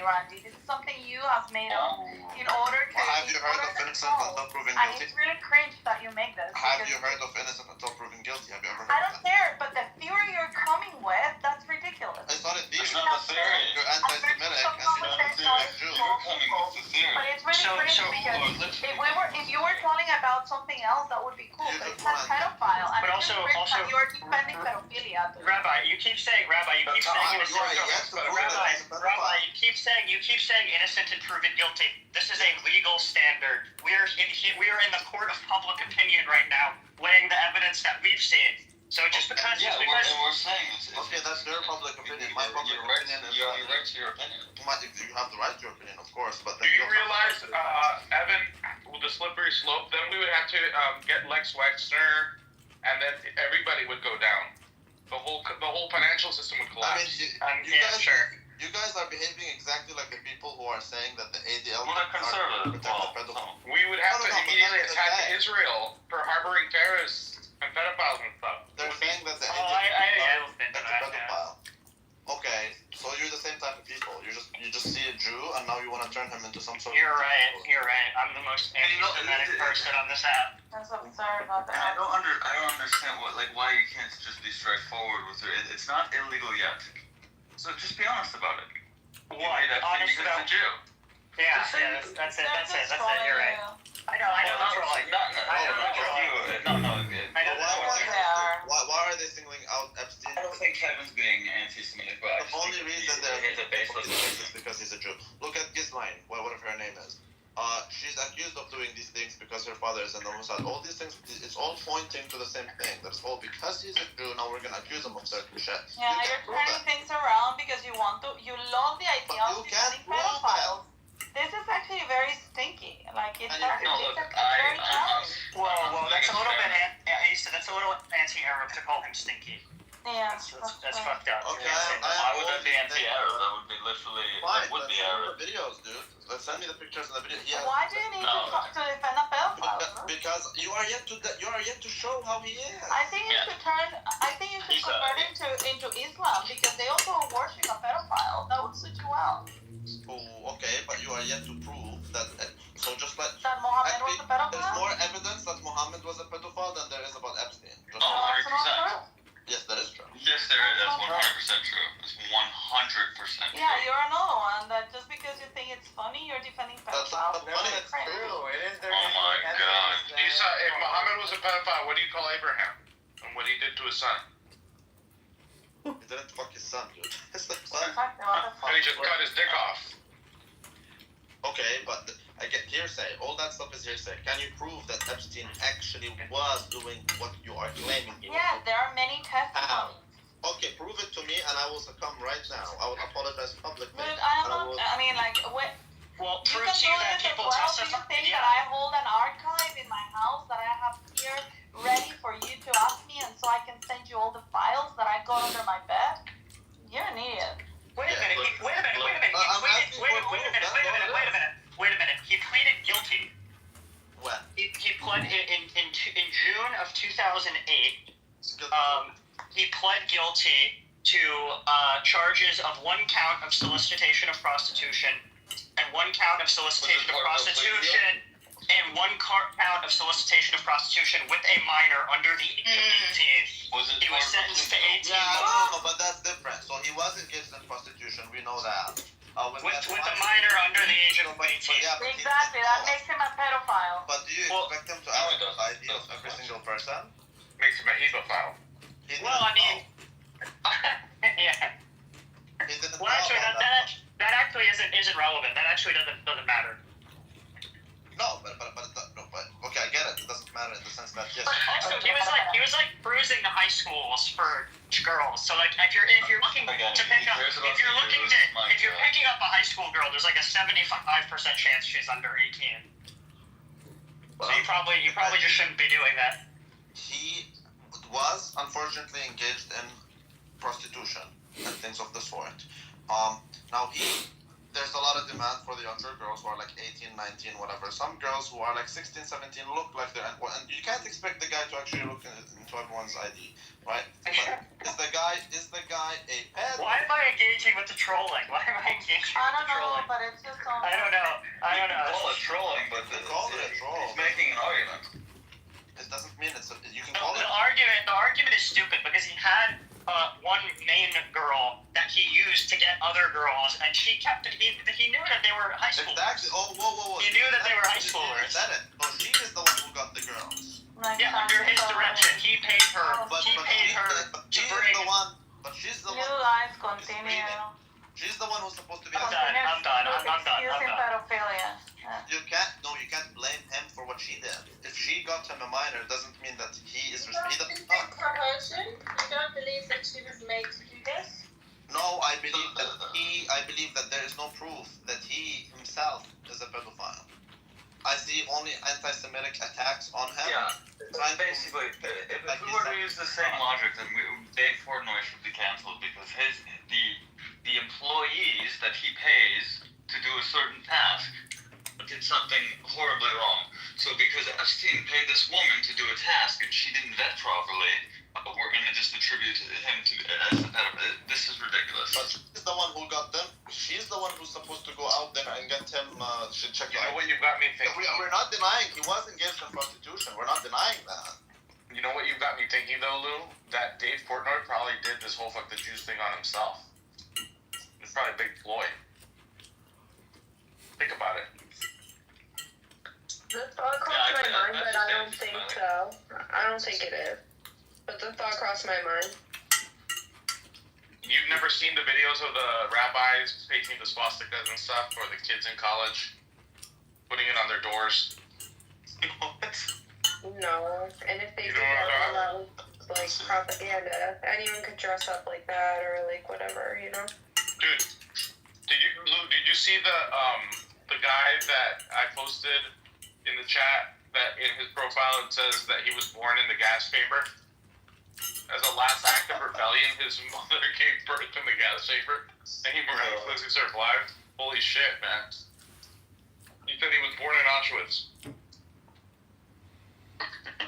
Randy. This is something you have made up in order to. Have you heard of innocent until proven And guilty? it's really cringe that you make this. Have you heard of innocent until proven guilty? Have you ever heard I of don't that? care, but the theory you're coming with, that's ridiculous. It's not a theory. It's not a theory. You're anti-Semitic and you're a Jew. You're coming with the theory. But it's really cringe because if you were telling about something else, that would be cool. But it's not pedophile. And But it's also- really cringe also- that you're defending pedophilia. Rabbi, you keep saying you keep saying innocent and proven guilty. This is a legal standard. We are in the court of public opinion right now, weighing the evidence that we've seen. So just because we're saying Okay, that's your public opinion. My public opinion is you have the right to your opinion. You have the right to your opinion, of course, but do you realize, Evan, with the slippery slope, then we would have to get Lex Wexner, and then everybody would go down. The whole financial system would collapse. You guys are behaving exactly like the people who are saying that the ADL Well, they're conservative. We would have to immediately attack Israel for harboring terrorists and pedophiles and stuff. They're saying that the I don't think that's a pedophile. Okay, so you're the same type of people. You just see a Jew and now you want to turn him into some sort of... You're right. I'm the most anti-Semitic person on this app. I'm so sorry about that. I don't understand why you can't just be straightforward with it. It's not illegal yet. So just be honest about it. Honest about a Jew. Yeah, that's it. You're right. I know. That's trolling. Why are they singling out Epstein? I don't think Kevin's being anti-Semitic, but the only reason he's a baseless is because he's a Jew. Look at Ghislaine, whatever her name is. She's accused of doing these things because her father is in the Mossad. All these things, it's all pointing to the same thing. That's all because he's a Jew. Now we're gonna accuse him of certain shit. Yeah, you're turning things around because you love the idea of defending pedophiles. This is actually very stinky. Like it's very challenging. Well, that's a little bit. That's a little anti-Arab to call him stinky. Yeah, that's fucked up. Okay, why would that be anti-Arab? That would be literally. Fine, would be Arab. the videos, dude. Let's send me the pictures and the video. Yeah. Why do you need to defend a pedophile? Because you are yet to show how he is. I think you should convert him into Islam because they also worship a pedophile. That would suit you well. Oh, okay, but you are yet to prove that. So just like that Mohammed was a pedophile. There's more evidence that Mohammed was a pedophile than there is about Epstein. 100%. Yes, that is true. Yes, there is. That's 100% true. It's 100% true. Yeah, you're another one that just because you think it's funny, you're defending pedophiles. It's true. It is. Oh my God. If Muhammad was a pedophile, what do you call Abraham? And what he did to his son? He didn't fuck his son, dude. His son. And he just cut his dick off. Okay, but I get hearsay. All that stuff is hearsay. Can you prove that Epstein actually was doing what you are claiming? Yeah, there are many testimonies. Okay, prove it to me and I will succumb right now. I will apologize publicly. But Well, you prove can to do you that this as people well. test Do you us. think that I hold an archive in my house that I have here ready for you to ask me and so I can send you all the files that I got under my bed? You're an idiot. Wait a minute. He pleaded guilty. When? He pled in June of 2008. He pled guilty to charges of 1 count of solicitation of prostitution and 1 count of solicitation of prostitution and 1 count of solicitation of prostitution with a minor under the age of 18. He was sentenced to 18 months. No, but that's different. So he was engaged in prostitution. We know that. With a minor under the age of 18. Exactly, that makes him a pedophile. But do you expect him to act the ID of every single person? Makes him a hedophile. Well, I mean, yeah. Well, actually, that actually isn't relevant. That actually doesn't matter. No, but okay, I get it. It doesn't matter in the sense that yes. But also, he was like cruising the high schools for girls. So like, if you're looking to pick up, if you're picking up a high school girl, there's like a 75% chance she's under 18. Well, so you probably just shouldn't be doing that. He was unfortunately engaged in prostitution and things of the sort. Now there's a lot of demand for the younger girls who are like 18, 19, whatever. Some girls who are like 16, 17 look like they're... And you can't expect the guy to actually look into everyone's ID, right? But is the guy a pedophile? Why am I engaged engaging with the trolling? Why am I engaging with the trolling? But it's just so. I don't know. You can call it trolling, but it's making an argument. It doesn't mean it's you can No, call it. the argument is stupid because he had one main girl that he used to get other girls, and she kept it. He knew that they were high schoolers. Exactly. Oh, whoa. He knew that they were high schoolers. He said it. No, she is the one who got the girls. Yeah, under his direction, he paid her. But He paid her to bring. But she's the You one. guys continue. She's the one who's supposed to be. I'm done. Excusing pedophilia. You can't blame him for what she did. If she got him a minor, doesn't mean that he is. You don't believe that she was made to do this? No, I believe that there is no proof that he himself is a pedophile. I see only anti-Semitic attacks on him. Yeah, basically, if we were to use the same logic, then Dave Portnoy should be canceled because the employees that he pays to do a certain task did something horribly wrong. So because Epstein paid this woman to do a task and she didn't vet properly, we're going to just attribute him to as a pedophile. This is ridiculous. But she's the one who got them. She's the one who's supposed to go out there and get him. Should check. You know what you got me thinking? We're not denying he was engaged in prostitution. We're not denying that. You know what you got me thinking though, Lou? That Dave Portnoy probably did this whole fuck the Jews thing on himself. It's probably a big ploy. Think about it. The thought crossed my mind, but I don't think so. I don't think it is. But the thought crossed my mind. You've never seen the videos of the rabbis painting the swastikas and stuff, or the kids in college putting it on their doors? No. And if they do that, that was like propaganda. Anyone could dress up like that or like whatever, you know? Dude, did you see the guy that I posted in the chat that in his profile it says that he was born in the gas chamber? As a last act of rebellion, his mother gave birth in the gas chamber, and he miraculously survived. Holy shit, man! He said he was born in Auschwitz.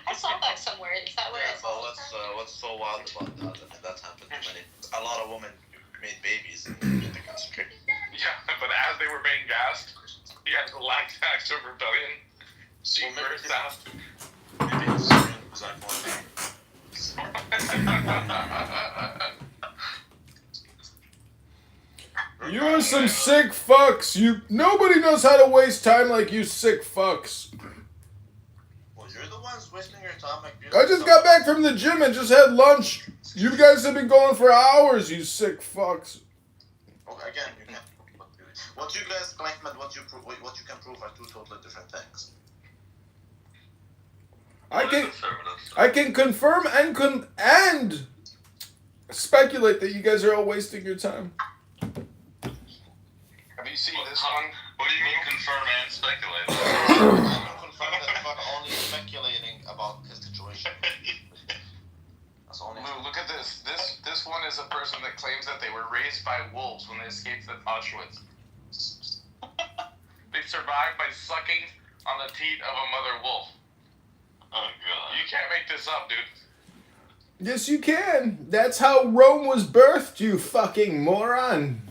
I saw that somewhere. Is that what Yeah, I saw? but what's so wild about that? I mean, that's happened to many. A lot of women made babies in the concentration. Yeah, but as they were being gassed, he had the last act of rebellion. She burst out. Maybe it's Syrian Zach. You are some sick fucks. Nobody knows how to waste time like you sick fucks. Well, you're the ones wasting your time. Like I just got back from the gym and just had lunch. You guys have been going for hours, you sick fucks. Okay, again, you can't. What you guys claim and what you can prove are two totally different things. I can confirm and speculate that you guys are all wasting your time. Have you seen this one? What do you mean confirm and speculate? Confirm that fuck only speculating about his situation. That's only. Look at this. This one is a person that claims that they were raised by wolves when they escaped from Auschwitz. They survived by sucking on the teat of a mother wolf. Oh god. You can't make this up, dude. Yes, you can. That's how Rome was birthed, you fucking moron.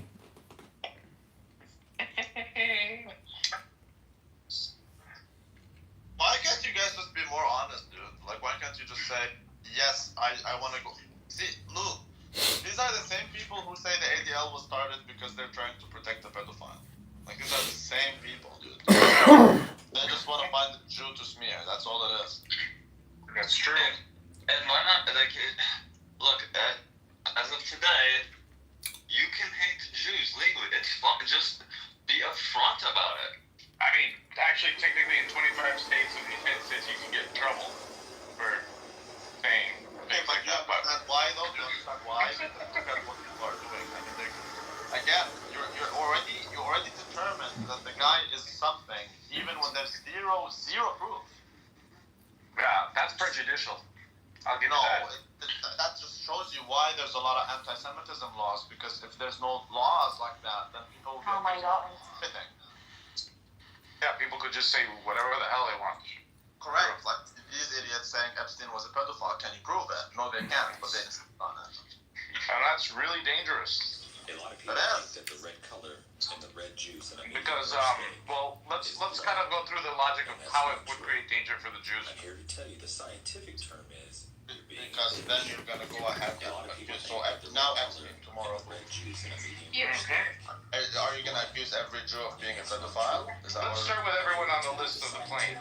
Why can't you guys just be more honest, dude? Like, why can't you just say, yes, I want to go? See, look, these are the same people who say the ADL was started because they're trying to protect the pedophile. Like, these are the same people, dude. They just want to find the Jew to smear. That's all it is. That's true. And why not? Like, look, as of today, you can hate Jews legally. It's fun. Just be upfront about it. I mean, actually, technically, in 25 states in the United States, you can get in trouble for saying things like that. But Why though? Do you understand why? Because look at what people are doing. I mean, again, you're already determined that the guy is something, even when there's zero proof. yeah, that's prejudicial. I'll give you that. That just shows you why there's a lot of anti-Semitism laws. Because if there's no laws like that, then people Oh my god. everything. Yeah, people could just say whatever the hell they want. Correct. Like these idiots saying Epstein was a pedophile. Can you prove it? No, they can't. But they insist on it. And that's really dangerous. It because well, let's kind of go through the logic of how it would create danger for the Jews. I'm here to tell you the scientific term is because then you're gonna go ahead and accuse. So now Epstein tomorrow. Are you gonna accuse every Jew of being a pedophile? Is that Let's start with everyone on the list of the plane.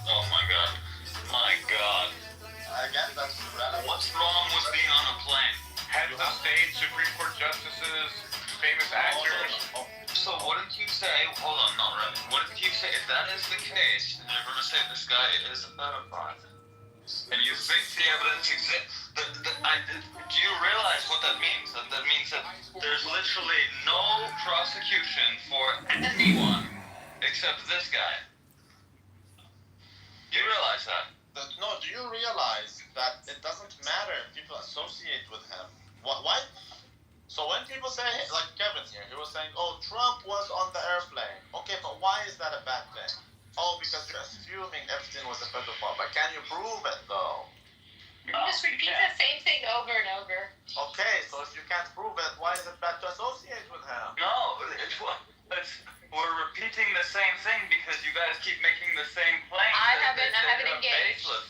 Oh my god. My god. Again, that's relevant. What's wrong with being on a plane? Heads of state, Supreme Court justices, famous actors. So wouldn't you say, hold on, not really. Wouldn't you say, if that is the case, and you're going to say this guy is a pedophile, and you think the evidence exists, do you realize what that means? That means that there's literally no prosecution for anyone except this guy. Do you realize that? No, do you realize that it doesn't matter if people associate with him? Why? So when people say, like Kevin here, he was saying, oh, Trump was on the airplane. Okay, but why is that a bad thing? Oh, because you're assuming Epstein was a pedophile. But can you prove it, though? You just repeat the same thing over and over. Okay, so if you can't prove it, why is it bad to associate with him? No, we're repeating the same thing because you guys keep making the same claims. I haven't engaged. Baseless.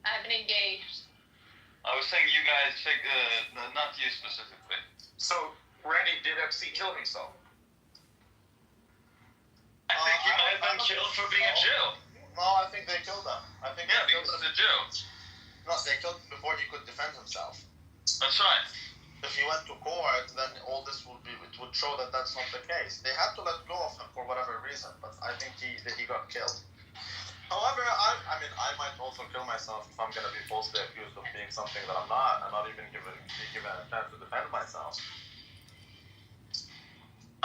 I haven't engaged. I was saying you guys, not you specifically. So, Randy, did Epstein kill himself? I think he might have been killed for being a Jew. No, I think they killed him. I think Yeah, they because killed him. he's a Jew. No, they killed him before he could defend himself. That's right. If he went to court, then all this would show that that's not the case. They had to let go of him for whatever reason, but I think he got killed. However, I mean, I might also kill myself if I'm going to be falsely accused of being something that I'm not. I'm not even given a chance to defend myself.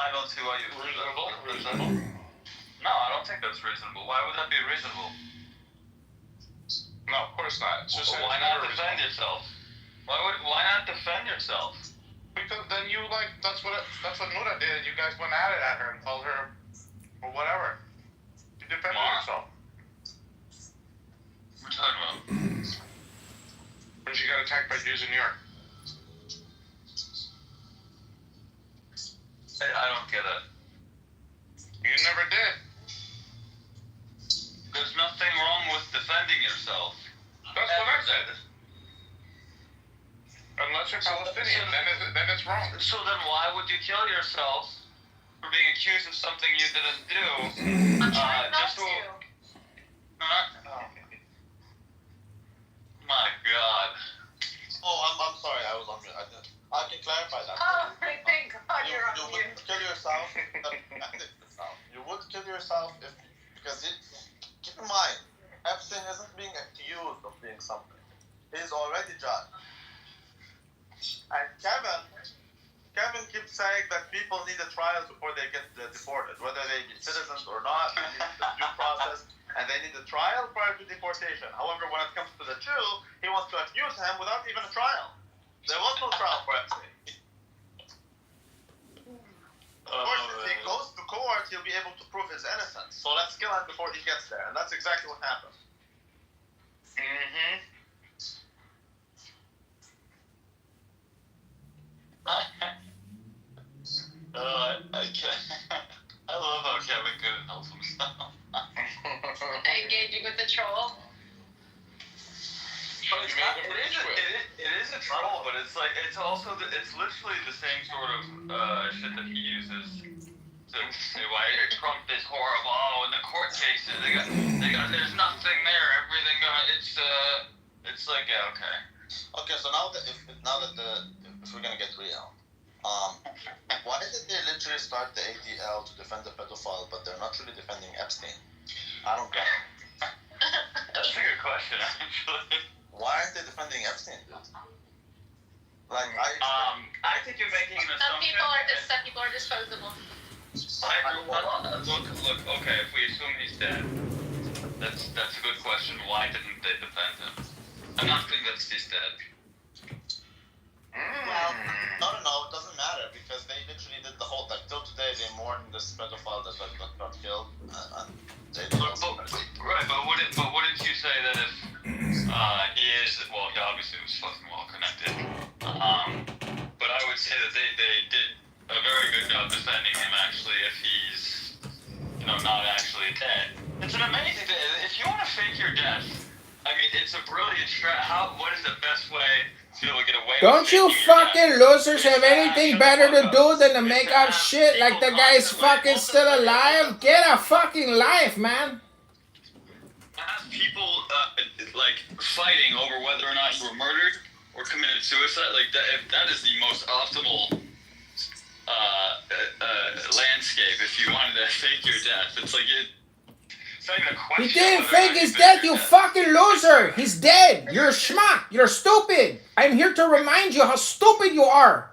I don't see why you reasonable. No, I don't think that's reasonable. Why would that be reasonable? No, of course not. It's just Why not defend yourself? Why not defend yourself? Because then that's what Nura did. You guys went at it at her and told her or whatever. You defended yourself. We're talking about. When she got attacked by Jews in New York. I don't get it. You never did. There's nothing wrong with defending yourself. That's what I said. Unless you're Palestinian, then it's wrong. So then why would you kill yourself for being accused of something you didn't do? I'm trying not just to. My God. Oh, I'm sorry, I was on mute. I can clarify that. Oh, thank God you're on You mute. wouldn't kill yourself. You would kill yourself because keep in mind, Epstein isn't being accused of being something. He's already judged. And Kevin keeps saying that people need a trial before they get deported, whether they be citizens or not. They need the due process, and they need a trial prior to deportation. However, when it comes to the Jew, he wants to accuse him without even a trial. There was no trial for Epstein. Of course, if he goes to court, he'll be able to prove his innocence. So let's kill him before he gets there, and that's exactly what happened. Mm-hmm. I love how Kevin couldn't help himself. Engaging with the troll. But it is a troll, but it's like it's literally the same sort of shit that he uses to say why Trump is horrible. Oh, in the court cases, they got there's nothing there. Everything it's like yeah, okay. Okay, so now that if we're gonna get real, why did they literally start the ADL to defend the pedophile, but they're not really defending Epstein? I don't get it. That's a good question, actually. Why aren't they defending Epstein, dude? Like I think you're making an assumption. Some people are disposable. Look. Okay, if we assume he's dead, that's a good question. Why didn't they defend him? I'm not convinced he's dead. Well, no, it doesn't matter because they literally did the whole till today they mourn this pedophile that got killed. But wouldn't you say that if he is he obviously was fucking well connected. But I would say that they did a very good job defending him actually if he it's a brilliant strat. What is the best way to be able to get away Don't with you taking your fucking debt? losers have anything better to do than to make up shit like the guy's fucking still alive? Get a fucking life, man. Have people like fighting over whether or not you were murdered or committed suicide, like that. If that is the most optimal landscape, if you wanted to fake your death, it's like it's not even a question. He didn't fake his death, you fucking loser. He's dead. You're a schmuck. You're stupid. I'm here to remind you how stupid you are.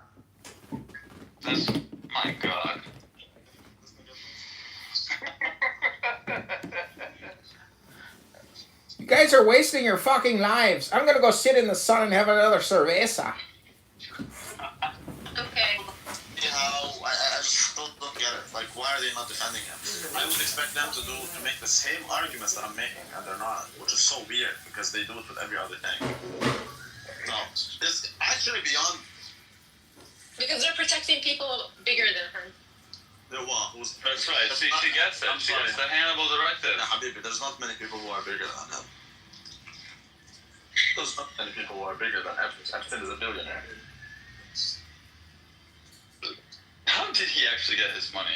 That's my God. You guys are wasting your fucking lives. I'm gonna go sit in the sun and have another cerveza. Okay. I just don't get it. Like, why are they not defending him? I would expect them to make the same arguments that I'm making, and they're not, which is so weird because they do it with every other thing. No, it's actually beyond. Because they're protecting people bigger than her. The one who's. That's right. See, she gets it. She gets the Hannibal directive. No, Habibi, there's not many people who are bigger than him. There's not many people who are bigger than Epstein. Epstein is a billionaire. How did he actually get his money?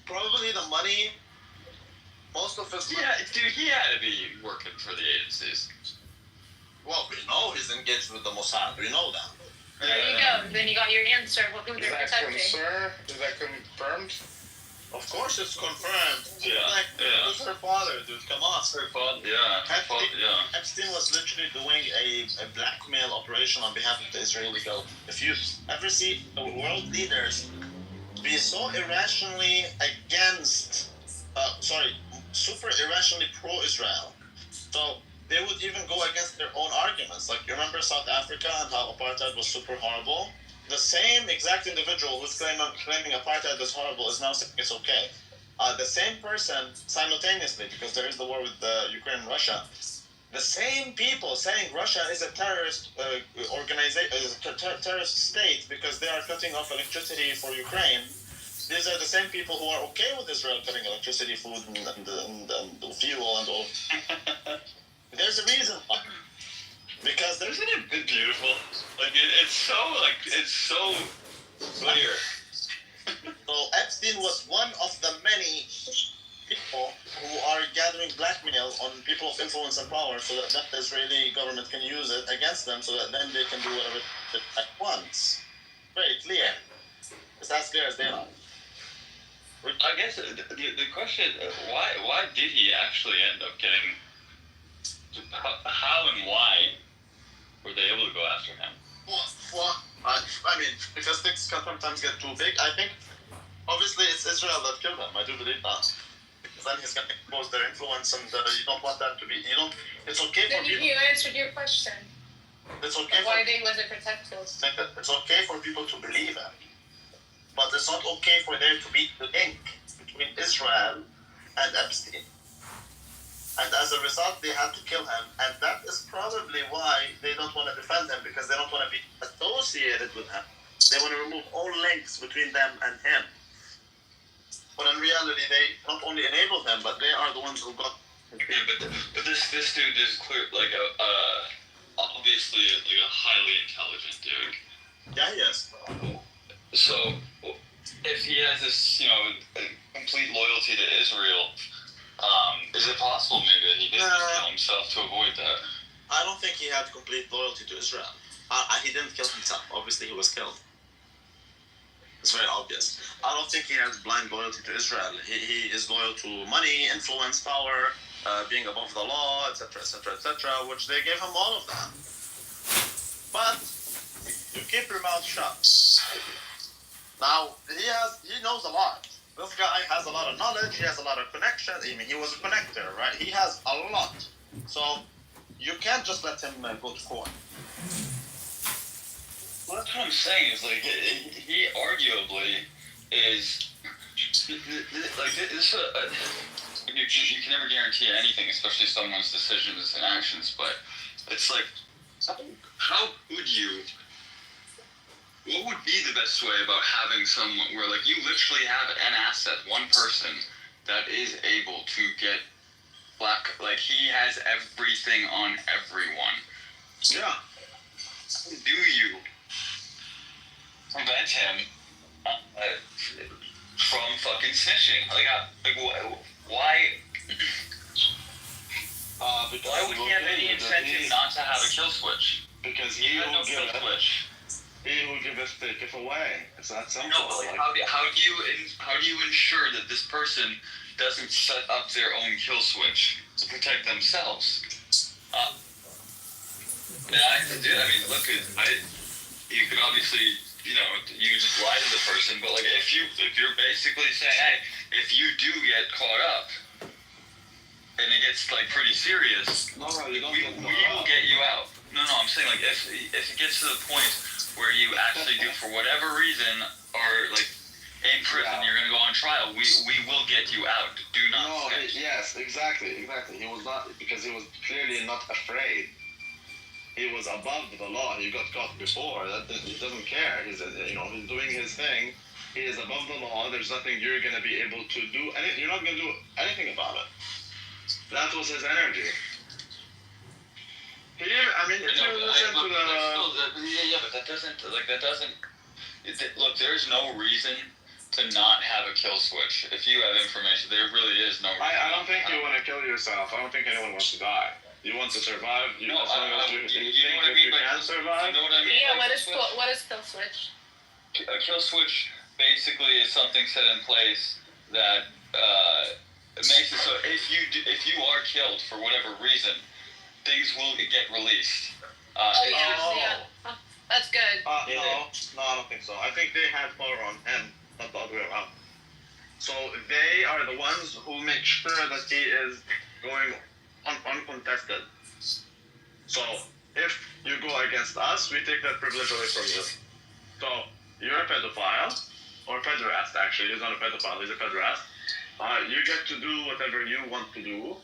Probably the money. Most of his money. Yeah, dude, he had to be working for the agencies. Well, we know he's engaged with the Mossad. We know that. There you go. Then you got your answer. What who they're protecting. Is that confirmed? Of course it's confirmed. Yeah, Like, yeah. it's her father, dude. Come on. Her father, yeah. Epstein was literally doing a blackmail operation on behalf of the Israeli government. If you ever see world leaders be so irrationally super irrationally pro-Israel, so they would even go against their own arguments. Like, you remember South Africa and how apartheid was super horrible? The same exact individual who's claiming apartheid is horrible is now saying it's okay. The same person, simultaneously, because there is the war with Ukraine and Russia, the same people saying Russia is a terrorist terrorist state because they are cutting off electricity for Ukraine. These are the same people who are okay with Israel cutting electricity, food, and fuel and all. There's a reason why. Because Isn't it beautiful? Like it's so clear. So Epstein was one of the many people who are gathering blackmail on people of influence and power, so that the Israeli government can use it against them, so that then they can do whatever they want. Very clear. It's as clear as daylight. I guess the question is, why did he actually end up getting? How and why were they able to go after him? Well, I mean, because things can sometimes get too big. I think, obviously, it's Israel that killed him. I do believe that. Because then he's going to expose their influence, and you don't want that to be. It's okay for Then people. you answered your question. It's okay. Why they wasn't protected. It's okay for people to believe it, but it's not okay for there to be the link between Israel and Epstein. And as a result, they had to kill him. And that is probably why they don't want to defend him, because they don't want to be associated with him. They want to remove all links between them and him. But in reality, they not only enabled him, but they are the ones who got. Yeah, but this dude is clear, like obviously like a highly intelligent dude. Yeah, yes. So if he has this, complete loyalty to Israel. Is it possible maybe that he didn't kill himself to avoid that? I don't think he had complete loyalty to Israel. He didn't kill himself. Obviously, he was killed. It's very obvious. I don't think he has blind loyalty to Israel. He is loyal to money, influence, power, being above the law, etc., etc., etc., which they gave him all of that. But you keep your mouth shut. Now, he knows a lot. This guy has a lot of knowledge, he has a lot of connection. I mean, he was a connector, right? He has a lot. So, you can't just let him go to court. Well, that's what I'm saying, is like, he arguably is, like, this, you can never guarantee anything, especially someone's decisions and actions, but it's like, how could you, what would be the best way about having someone where, like, you literally have an asset, one person that is able to get he has everything on everyone. Yeah. Do you prevent him from fucking snitching? Why? Because Why would he have any incentive not to have a kill switch? Because He had no kill switch. he who giveth taketh away. It's not simple. No, but how do you ensure that this person doesn't set up their own kill switch to protect themselves? You could obviously, you could just lie to the person, but if you're basically saying, hey, if you do get caught up and it gets pretty serious, No, you don't we will get you out. No, I'm saying if it gets to the point where you actually do, for whatever reason, or in prison, you're gonna go on trial, we will get you out. Do not. Yes, exactly. He was not, because he was clearly not afraid. He was above the law. He got caught before. He doesn't care. He's doing his thing. He is above the law. There's nothing you're gonna be able to do. You're not gonna do anything about it. That was his energy. If you listen to the... but that doesn't... Look, there's no reason to not have a kill switch. If you have information, there really is no reason. I don't think you want to kill yourself. I don't think anyone wants to die. You want to survive. You know what I mean? You can survive. You know what I mean? Yeah, what is kill switch? A kill switch basically is something set in place that it makes it so if you are killed for whatever reason, things will get released. Yeah. That's good. No, I don't think so. I think they had power on him, not the other way around. So they are the ones who make sure that he is going uncontested. So if you go against us, we take that privilege away from you. So you're a pedophile, or pederast actually. He's not a pedophile, he's a pederast. You get to do whatever you want to do.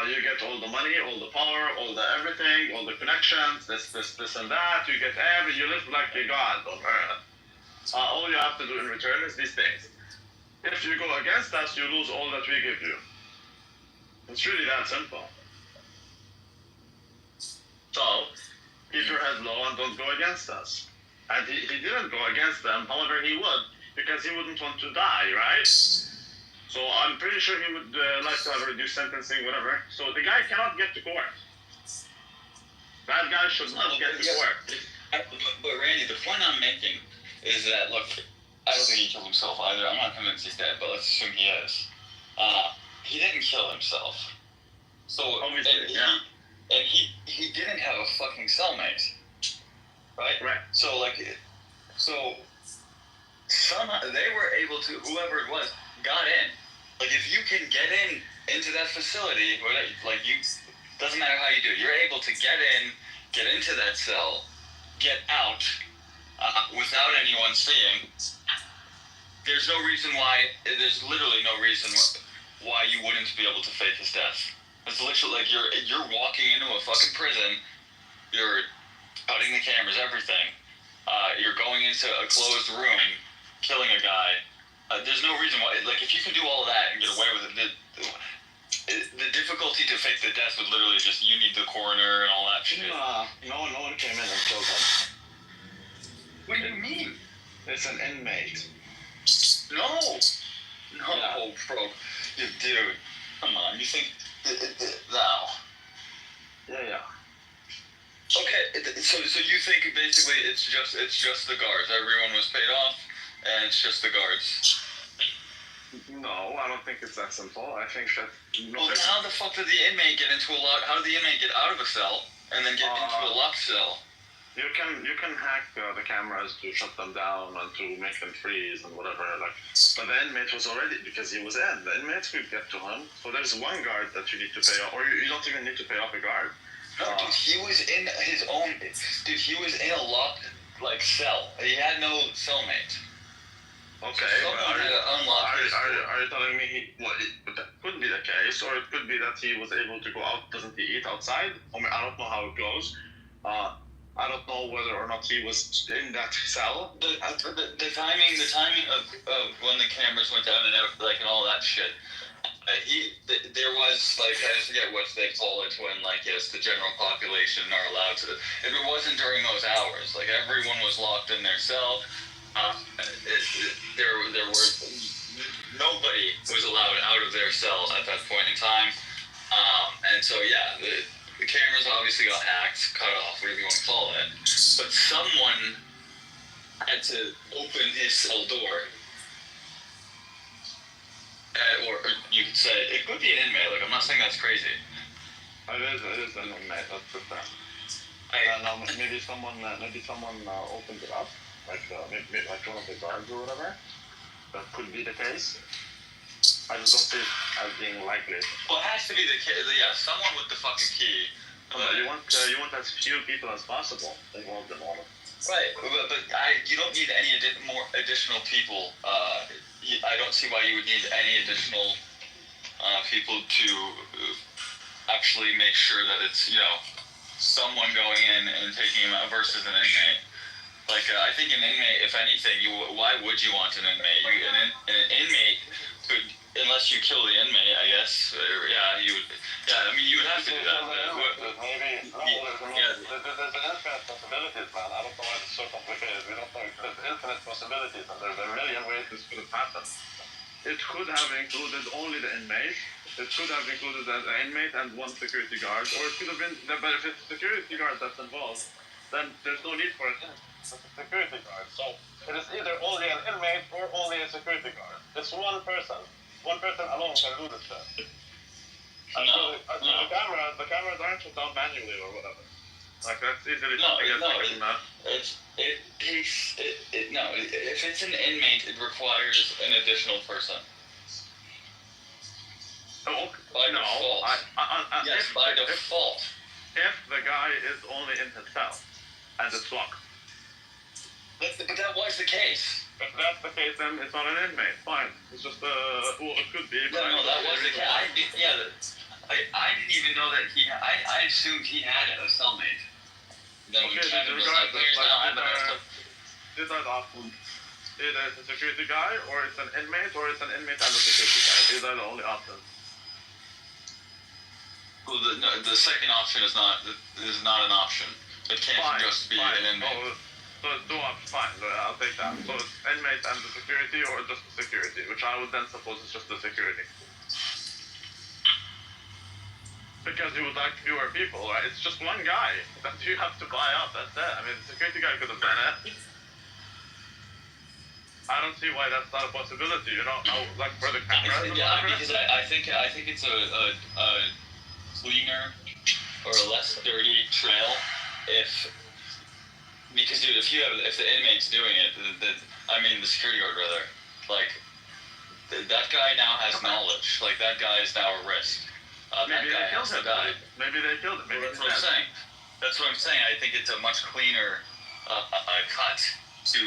You get all the money, all the power, all the everything, all the connections, this and that. You live like a god on earth. All you have to do in return is these things. If you go against us, you lose all that we give you. It's really that simple. So, keep your head low and don't go against us. And he didn't go against them, however he would, because he wouldn't want to die, right? So I'm pretty sure he would like to have reduced sentencing, whatever. So the guy cannot get to court. That guy should not get to court. But Randy, the point I'm making is that, look, I don't think he killed himself either. I'm not convinced he's dead, but let's assume he is. He didn't kill himself. So obviously, and he didn't have a fucking cellmate, right? Right. So somehow they were able to, whoever it was, got in. If you can get into that facility, doesn't matter how you do it, you're able to get into that cell, get out without anyone seeing. There's literally no reason why you wouldn't be able to fake his death. It's literally you're walking into a fucking prison, you're cutting the cameras, everything. You're going into a closed room, killing a guy. There's no reason why. If you can do all of that and get away with it, the difficulty to fake the death would literally just, you need the coroner and all that shit. No one came in and killed him. What do you mean? It's an inmate. No, bro, dude, come on. You think no? Yeah. Okay, so you think basically it's just the guards. Everyone was paid off, and it's just the guards. No, I don't think it's that simple. I think that. Well, then how the fuck did the inmate get into a lock? How did the inmate get out of a cell and then get into a locked cell? You can hack the cameras to shut them down and to make them freeze and whatever. But the inmate was already, because he was in. The inmates could get to him. So there's one guard that you need to pay off, or you don't even need to pay off a guard. No, dude, he was in his own. Dude, he was in a locked cell. He had no cellmate. Okay, so are you telling me that could be the case, or it could be that he was able to go out? Doesn't he eat outside? I don't know how it goes. I don't know whether or not he was in that cell. The timing of when the cameras went down and all that shit. There was, like, I forget what they call it when, like, yes, the general population are allowed to. It wasn't during those hours. Like, everyone was locked in their cell. There were nobody was allowed out of their cell at that point in time. And so, yeah, the cameras obviously got hacked, cut off, whatever you want to call it. But someone had to open his cell door. Or you could say it could be an inmate. Like, I'm not saying that's crazy. It is an inmate. That's the thing. Maybe someone opened it up, maybe like one of the guards or whatever. That could be the case. I just don't see it as being likely. Well, it has to be the case. Yeah, someone with the fucking key. But you want as few people as possible involved in all of it. Right, but you don't need any more additional people. I don't see why you would need any additional people to actually make sure that it's, someone going in and taking him out versus an inmate. Like, I think an inmate, if anything, why would you want an inmate? An inmate could, unless you kill the inmate, I guess. You would. Yeah, I mean, you would have to do that. There's infinite possibilities, man. I don't know why it's so complicated. We don't know. There's infinite possibilities, and there's a million ways this could have happened. It could have included only the inmate. It could have included an inmate and one security guard, or it could have been. But if it's the security guard that's involved, then there's no need for it. It's a security guard. So it is either only an inmate or only a security guard. It's one person. One person alone can do this shit. And the cameras aren't shut down manually or whatever. Like, that's easily something if it's an inmate, it requires an additional person. By default. By default. If the guy is only in his cell and it's locked. But that was the case. If that's the case, then it's not an inmate. Fine. It's just it could be. No, that was the case. I didn't even know that I assumed he had a cellmate. Then okay, these are the options. Either it's a security guy, or it's an inmate, or it's an inmate and a security guy. These are the only options. Well, the second option is not an option. It can't just be an inmate. So it's two options. Fine, I'll take that. So it's inmate and the security, or just the security, which I would then suppose is just the security. Because you would like fewer people, right? It's just one guy that you have to buy up. That's it. I mean, the security guy could have done it. I don't see why that's not a possibility. Like for the cameras. Yeah, because I think it's a cleaner or a less dirty trail because dude, if the inmate's doing it, the security guard rather, like that guy now has knowledge. Like that guy is now a risk. Maybe they killed him. Maybe they killed him. That's what I'm saying. That's what I'm saying. I think it's a much cleaner cut to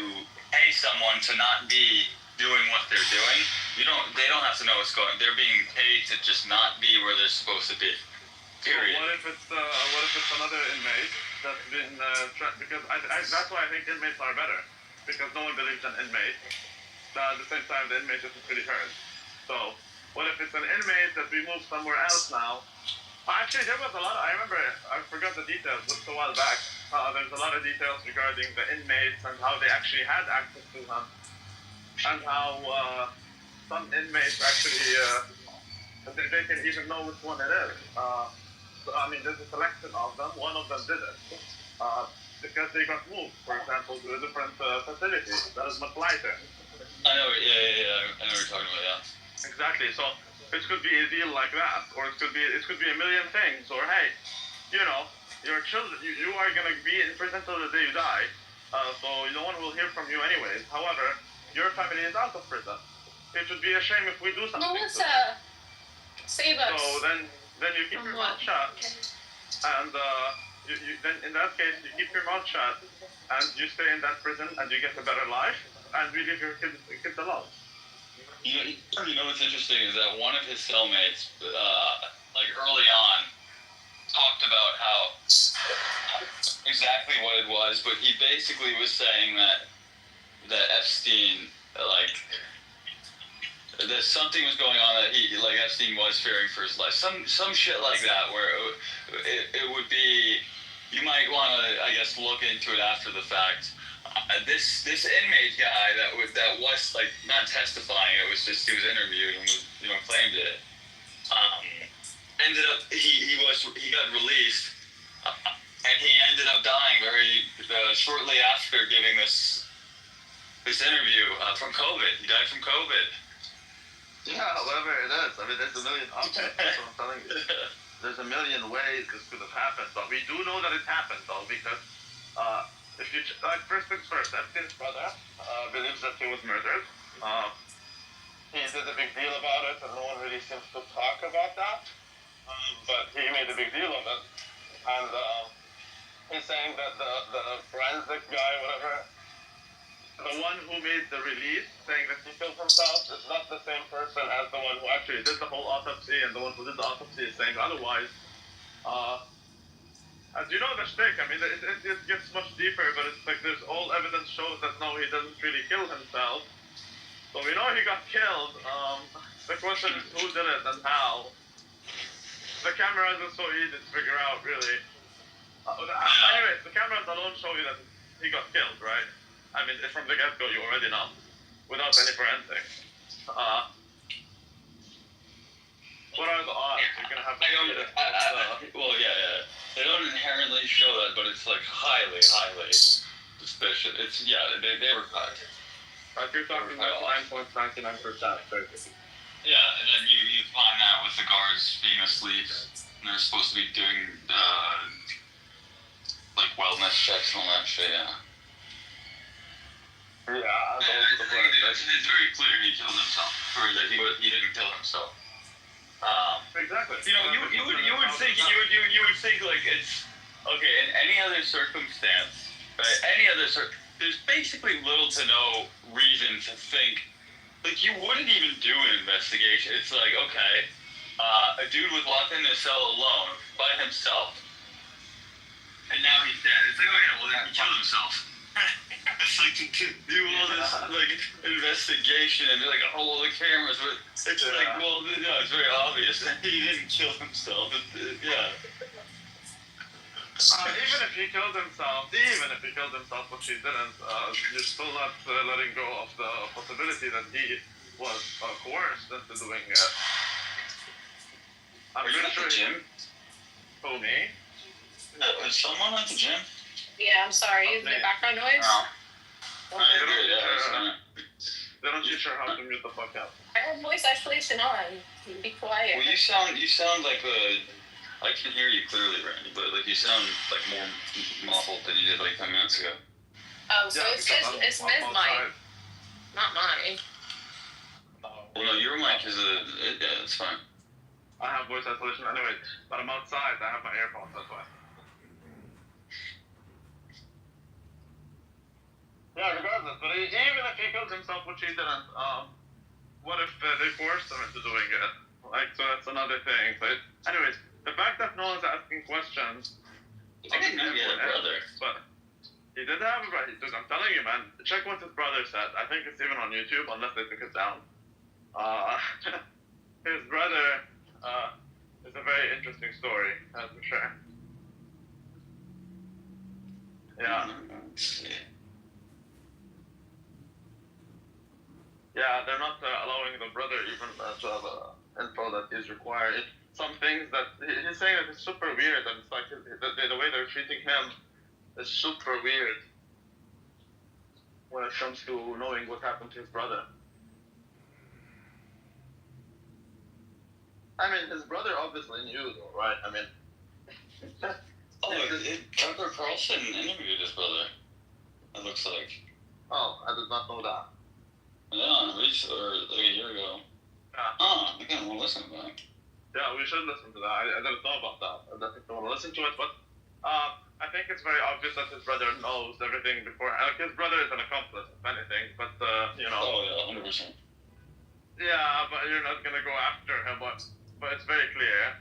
pay someone to not be doing what they're doing. They don't have to know what's going. They're being paid to just not be where they're supposed to be. Period. What if it's another inmate that's been because that's why I think inmates are better, because no one believes an inmate. At the same time, the inmate isn't really heard. So what if it's an inmate that we moved somewhere else now? Actually, there was a lot. I remember. I forgot the details just a while back. There's a lot of details regarding the inmates and how they actually had access to them, and how some inmates actually they can even know which one it is. There's a selection of them. One of them didn't, because they got moved, for example, to a different facility that is much lighter. I know. Yeah. I know what you're talking about. Yeah. Exactly. So it could be a deal like that, or it could be a million things. Or hey, your children, you are gonna be in prison till the day you die, so no one will hear from you anyways. However, your family is out of prison. It would be a shame if we do something. Melissa, save us. So then you keep your mouth shut, and then in that case you keep your mouth shut, and you stay in that prison, and you get a better life, and we leave your kids alone. You know what's interesting is that one of his cellmates, like early on, talked about how exactly what it was, but he basically was saying that Epstein, like, that something was going on that he, like, Epstein was fearing for his life. Some shit like that where it would be, you might want to, I guess, look into it after the fact. This inmate guy that was like not testifying, it was just he was interviewed and was, claimed it. Ended up he got released, and he ended up dying very shortly after giving this interview from COVID. He died from COVID. Yeah, whatever it is. I mean, there's a million options. That's what I'm telling you. There's a million ways this could have happened, but we do know that it happened, though, because if you first things first, Epstein's brother believes that he was murdered. He did a big deal about it, and no one really seems to talk about that. But he made a big deal of it, and he's saying that the forensic guy, whatever, the one who made the release saying that he killed himself is not the same person as the one who actually did the whole autopsy, and the one who did the autopsy is saying otherwise. As you know, the shtick, I mean, it gets much deeper, but it's like there's all evidence shows that no, he didn't really kill himself. So we know he got killed. The question is who did it and how. The cameras are so easy to figure out, really. Anyways, the cameras alone show you that he got killed, right? I mean, from the get-go, you already know, without any forensics. What are the odds? You're gonna have to well, yeah. They don't inherently show that, but it's like highly suspicious. It's they were cut. Like you're talking 99.99%, basically. Yeah, and then you find out with the guards being asleep, and they're supposed to be doing like wellness checks and all that shit. Yeah. Yeah, it's very clear he killed himself, or that he didn't kill himself. Exactly. You would think like it's okay in any other circumstance, right? There's basically little to no reason to think like you wouldn't even do an investigation. It's like okay, a dude was locked in a cell alone by himself, and now he's dead. It's like well then he killed himself. It's like to do all this like investigation and be like, oh well the cameras were. It's like well no, it's very obvious that he didn't kill himself. Yeah. Even if he killed himself, which he didn't, you're still not letting go of the possibility that he was coerced into doing it. Are you at the gym? Who, me? No, is someone at the gym? Yeah, I'm sorry. Is there background noise? No. They don't teach her how to mute the fuck up. I have voice isolation on. Be quiet. Well, you sound like I can hear you clearly, Randy, but like you sound like more muffled than you did like 10 minutes ago. Oh, so it's Ms. mic, not mine. Well, no, your mic is yeah, it's fine. I have voice isolation anyway, but I'm outside. I have my AirPods, that's why. Yeah, regardless, but even if he killed himself, which he didn't, what if they forced him into doing it? Like, so that's another thing. But anyways, the fact that no one's asking questions. I didn't know he had a brother. But he did have a brother. I'm telling you, man. Check what his brother said. I think it's even on YouTube, unless they took it down. His brother is a very interesting story, that's for sure. Yeah. Yeah, they're not allowing the brother even to have info that is required. Some things that he's saying that it's super weird, and it's like the way they're treating him is super weird when it comes to knowing what happened to his brother. I mean, his brother obviously knew, though, right? I mean, Tucker Carlson interviewed his brother. It looks like. Oh, I did not know that. Yeah, like a year ago. Yeah. Oh, I can't want to listen to that. Yeah, we should listen to that. I didn't know about that. I definitely want to listen to it, but I think it's very obvious that his brother knows everything before. Like, his brother is an accomplice, if anything, but, you know. Oh, yeah, 100%. Yeah, but you're not going to go after him, but it's very clear.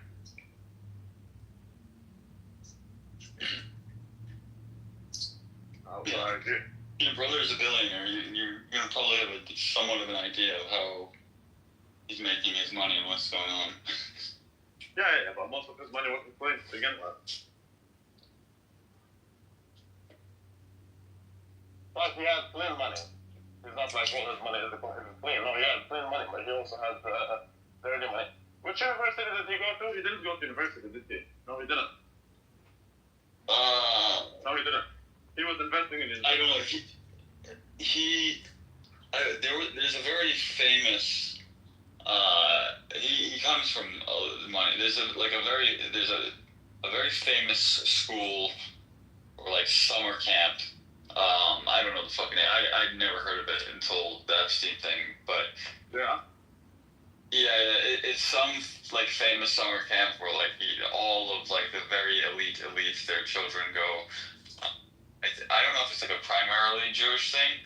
Your brother's a billionaire. You're gonna probably have somewhat of an idea of how he's making his money and what's going on. Yeah, but most of his money wasn't clean to begin with. But he had clean money. It's not like all his money is clean. No, he had clean money, but he also had dirty money. Which university did he go to? He didn't go to university, did he? No, he didn't. No, he didn't. He was investing in his. I don't know. There's a very famous. He comes from money. There's a very famous school or like summer camp. I don't know the fucking name. I'd never heard of it until the Epstein thing, but Yeah. it's some like famous summer camp where like all of like the very elite, their children go. I don't know if it's like a primarily Jewish thing,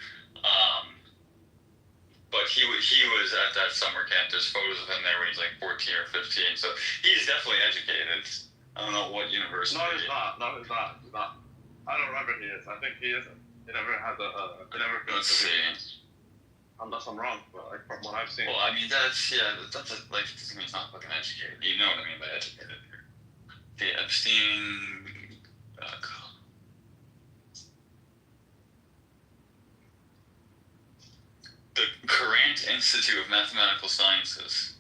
but he was at that summer camp. There's photos of him there when he's like 14 or 15, so he's definitely educated. I don't know what university. No, he's not. He's not. I don't remember he is. I think he isn't. He never had the. He never. Let's see. Unless I'm wrong, but like from what I've seen. Well, I mean that's like doesn't mean he's not fucking educated. You know what I mean by educated. The Epstein. The Courant Institute of Mathematical Sciences.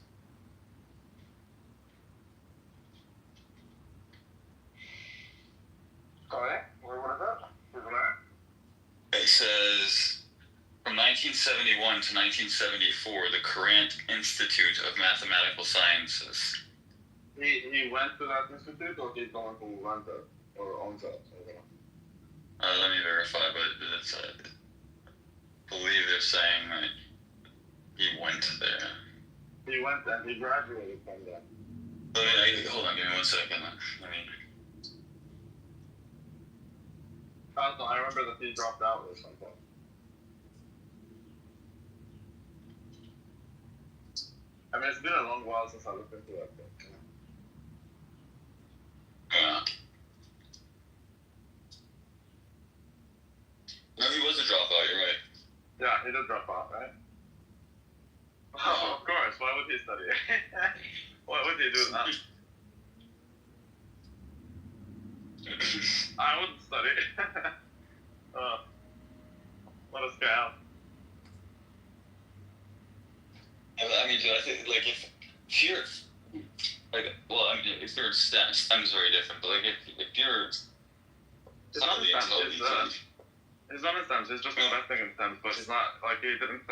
Correct. What is that? It says from 1971 to 1974, the Courant Institute of Mathematical Sciences. He went to that institute, or he's the one who runs it or owns it? Let me verify, but it's. I believe they're saying that he went there. He went and he graduated from there. Hold on, give me 1 second. I don't know, I remember that he dropped out or something. I mean, it's been a long while since I looked into that thing. Yeah. No, he was a dropout, you're right. Yeah, he did drop out, right? Oh, of course. Why would he study? Why would he do that? I wouldn't study. What a scam. I mean, dude, I think, like, if you're, like, well, I mean, if you're STEM is very different, but, like, if you're somebody intelligent, he's not in STEMs, he's just investing in STEMs, but he's not, like, he didn't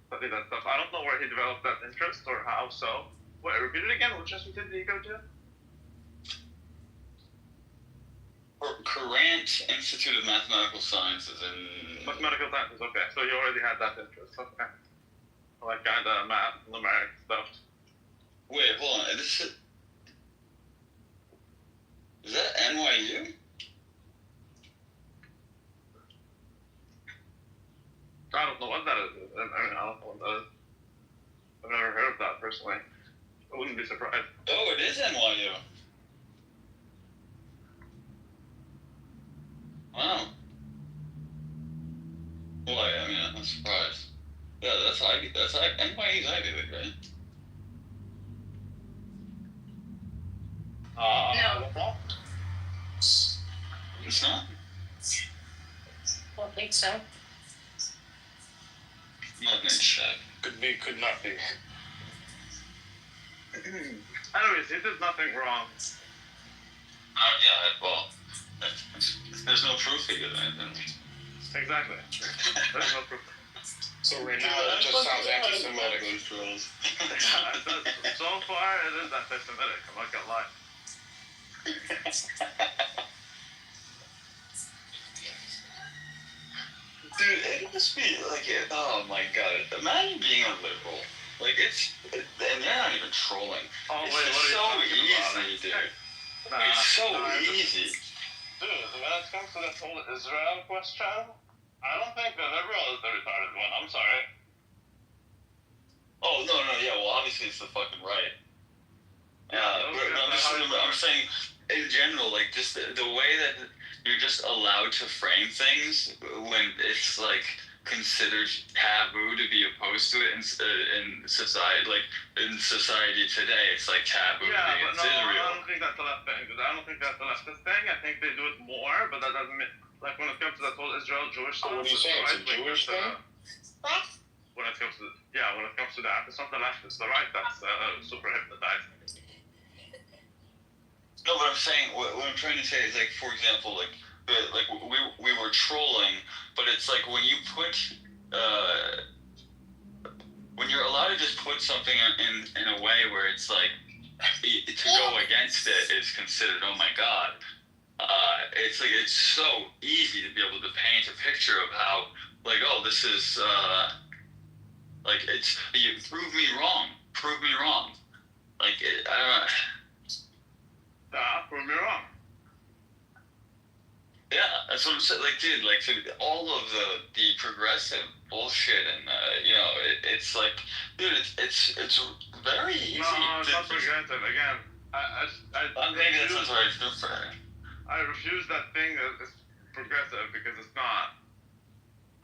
study that stuff. I don't know where he developed that interest or how so. Wait, repeat it again, which institute did he go to? Courant Institute of Mathematical Sciences in... Mathematical sciences, okay. So he already had that interest, okay. Like, kind of math, numeric stuff. Wait, hold on, is that NYU? I don't know what that is. I mean, I don't know what that is. I've never heard of that personally. I wouldn't be surprised. Oh, it is NYU. Wow. Well, I mean, I'm surprised. Yeah, that's NYU's Ivy League, right? No. It's not? I don't think so. Let me check. Could be, could not be. Anyways, he did nothing wrong. Yeah, well, there's no proof he did anything. Exactly. There's no proof. So right now, it just sounds anti-Semitic. So far, it is anti-Semitic. I'm not gonna lie. Dude, it must be like, oh my god, imagine being a liberal. Like, and they're not even trolling. Oh, it's wait, just what are you so talking about? easy, dude. It's so easy. Dude, when it comes to this whole Israel question, I don't think the liberal is the retarded one. I'm sorry. Oh, no, yeah, well, obviously it's the fucking right. I'm saying, in general, like, just the way that you're just allowed to frame things when it's, like, considered taboo to be opposed to it in society. Like in society today, it's like taboo to be against Israel. I don't think that's the left thing. I don't think that's the leftist thing. I think they do it more, but that doesn't mean like when it comes to that whole Israel-Jewish stuff. What are you saying? It's a Jewish thing? When it comes to that, it's not the left, it's the right that's super hypnotized. No, what I'm saying, what I'm trying to say is like, for example, like we were trolling, but it's like when you put when you're allowed to just put something in a way where it's like to go against it is considered, oh my god. It's like it's so easy to be able to paint a picture of how like, oh, this is like it's you prove me wrong. Like I don't know. Prove me wrong. Yeah, that's what I'm saying. Like, dude, like all of the progressive bullshit and you know, it's like, dude, it's very easy. No, it's not progressive. Again, maybe that's what I do for her. I refuse that thing that is progressive because it's not.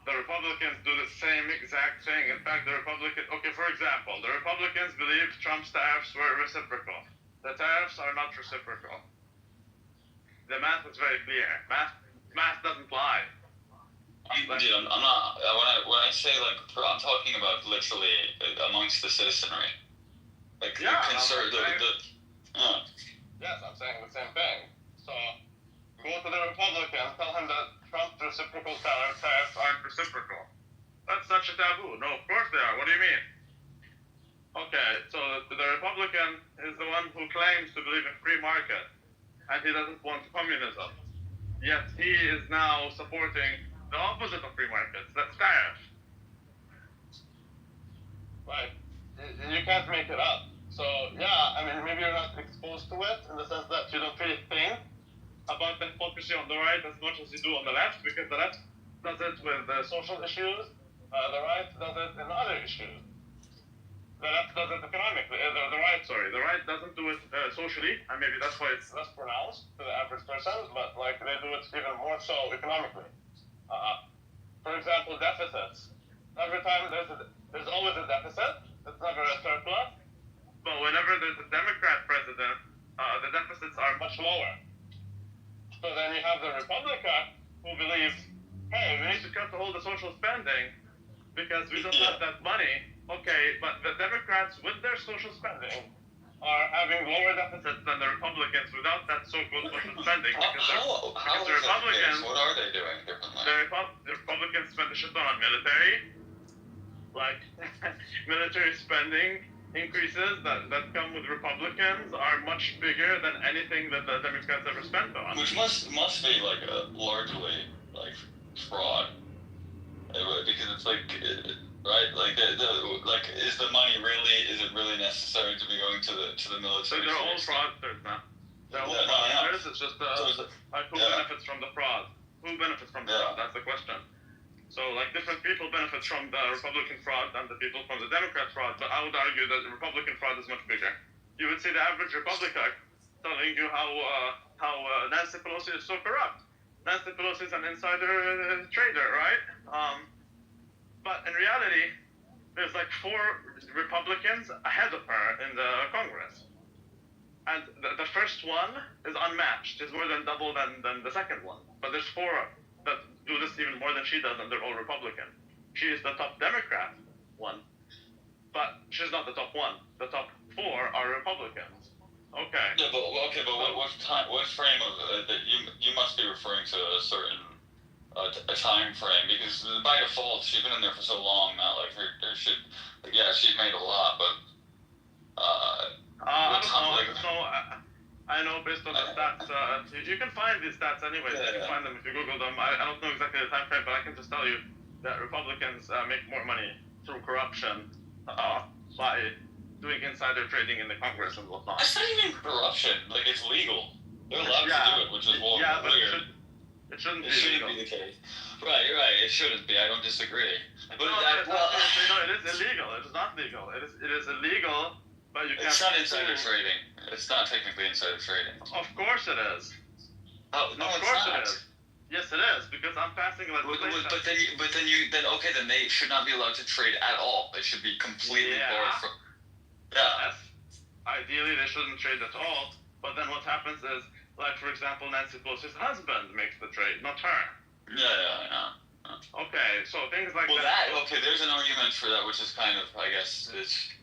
The Republicans do the same exact thing. In fact, for example, the Republicans believe Trump's tariffs were reciprocal. The tariffs are not reciprocal. The math is very clear. Math doesn't lie. I'm not. When I say like, I'm talking about literally amongst the citizenry. Like yeah, Yes, I'm saying the same thing. So go to the Republicans, tell him that Trump's reciprocal tariffs aren't reciprocal. That's such a taboo. No, of course they are. What do you mean? Okay, so the Republican is the one who claims to believe in free market, and he doesn't want communism. Yet he is now supporting the opposite of free markets. That's tariff. Right. You can't make it up. So yeah, I mean, maybe you're not exposed to it in the sense that you don't really think about the hypocrisy on the right as much as you do on the left, because the left does it with social issues, the right does it in other issues. The left does it economically. The right doesn't do it socially, and maybe that's why it's less pronounced to the average person, but like they do it even more so economically. For example, deficits. Every time there's always a deficit. It's never a surplus. But whenever there's a Democrat president, the deficits are much lower. So then you have the Republican who believes, hey, we need to cut all the social spending because we don't have that money. Okay, but the Democrats, with their social spending, are having lower deficits than the Republicans without that so-called social spending. How the Republicans, what are they doing differently? The Republicans spend a shit ton on military, like military spending increases that come with Republicans are much bigger than anything that the Democrats ever spent on. Which must be like largely like fraud, because it's like right, like like is the money is it really necessary to be going to the military? So they're all fraudsters now. They're all fraudsters. It's just who benefits from the fraud? Who benefits from the fraud? That's the question. So, like, different people benefit from the Republican fraud and the people from the Democrat fraud, but I would argue that the Republican fraud is much bigger. You would see the average Republican telling you how Nancy Pelosi is so corrupt. Nancy Pelosi is an insider trader, right? But in reality, there's like 4 Republicans ahead of her in the Congress. And the first one is unmatched. It's more than double than the second one. But there's 4 that do this even more than she does, and they're all Republican. She is the top Democrat one, but she's not the top one. The top 4 are Republicans. Okay. Yeah, but what frame of that you must be referring to a certain a time frame, because by default she's been in there for so long now. Like her shit, like, yeah, she's made a lot, but I don't know. I know based on the stats, you can find these stats anyways. You can find them if you Google them. I don't know exactly the time frame, but I can just tell you that Republicans make more money through corruption by doing insider trading in the Congress and whatnot. It's not even corruption. Like, it's legal. They're allowed to do it, which is weird. But it shouldn't be the case. Right, you're right. It shouldn't be. I don't disagree. But it is illegal. It is not legal. It is illegal. But you can't. It's not insider trading. It's not technically insider trading. Of course it is. Oh no, of course it is. Yes, it is, because I'm passing legislation. Then they should not be allowed to trade at all. They should be completely barred from. Yeah. Yes. Ideally, they shouldn't trade at all. But then what happens is, like for example, Nancy Pelosi's husband makes the trade, not her. Yeah. Okay, so things like there's an argument for that, which is kind of, I guess, there's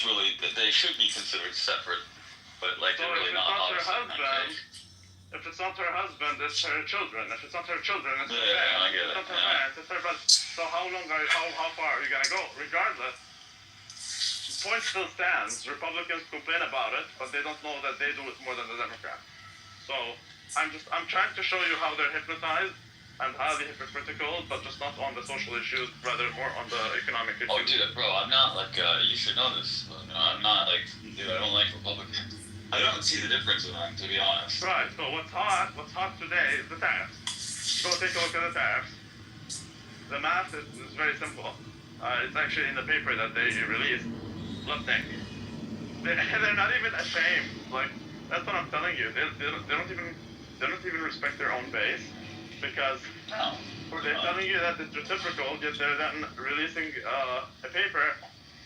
really, they should be considered separate, but like so they're really not. If it's not her husband, it's her children. If it's not her children, it's her parents. I get it. It's not her parents, it's her brother. So how far are you gonna go? Regardless, the point still stands. Republicans complain about it, but they don't know that they do it more than the Democrats. So I'm trying to show you how they're hypnotized and highly hypocritical, but just not on the social issues, rather more on the economic issues. Oh, dude, bro, I'm not like you should know this. No, I'm not like, dude, I don't like Republicans. I don't see the difference in them, to be honest. Right. So what's hot today is the tariffs. Go take a look at the tariffs. The math is very simple. It's actually in the paper that they released. Nothing. They're not even ashamed. Like, that's what I'm telling you. They don't even respect their own base, because they're telling you that it's reciprocal, yet they're then releasing a paper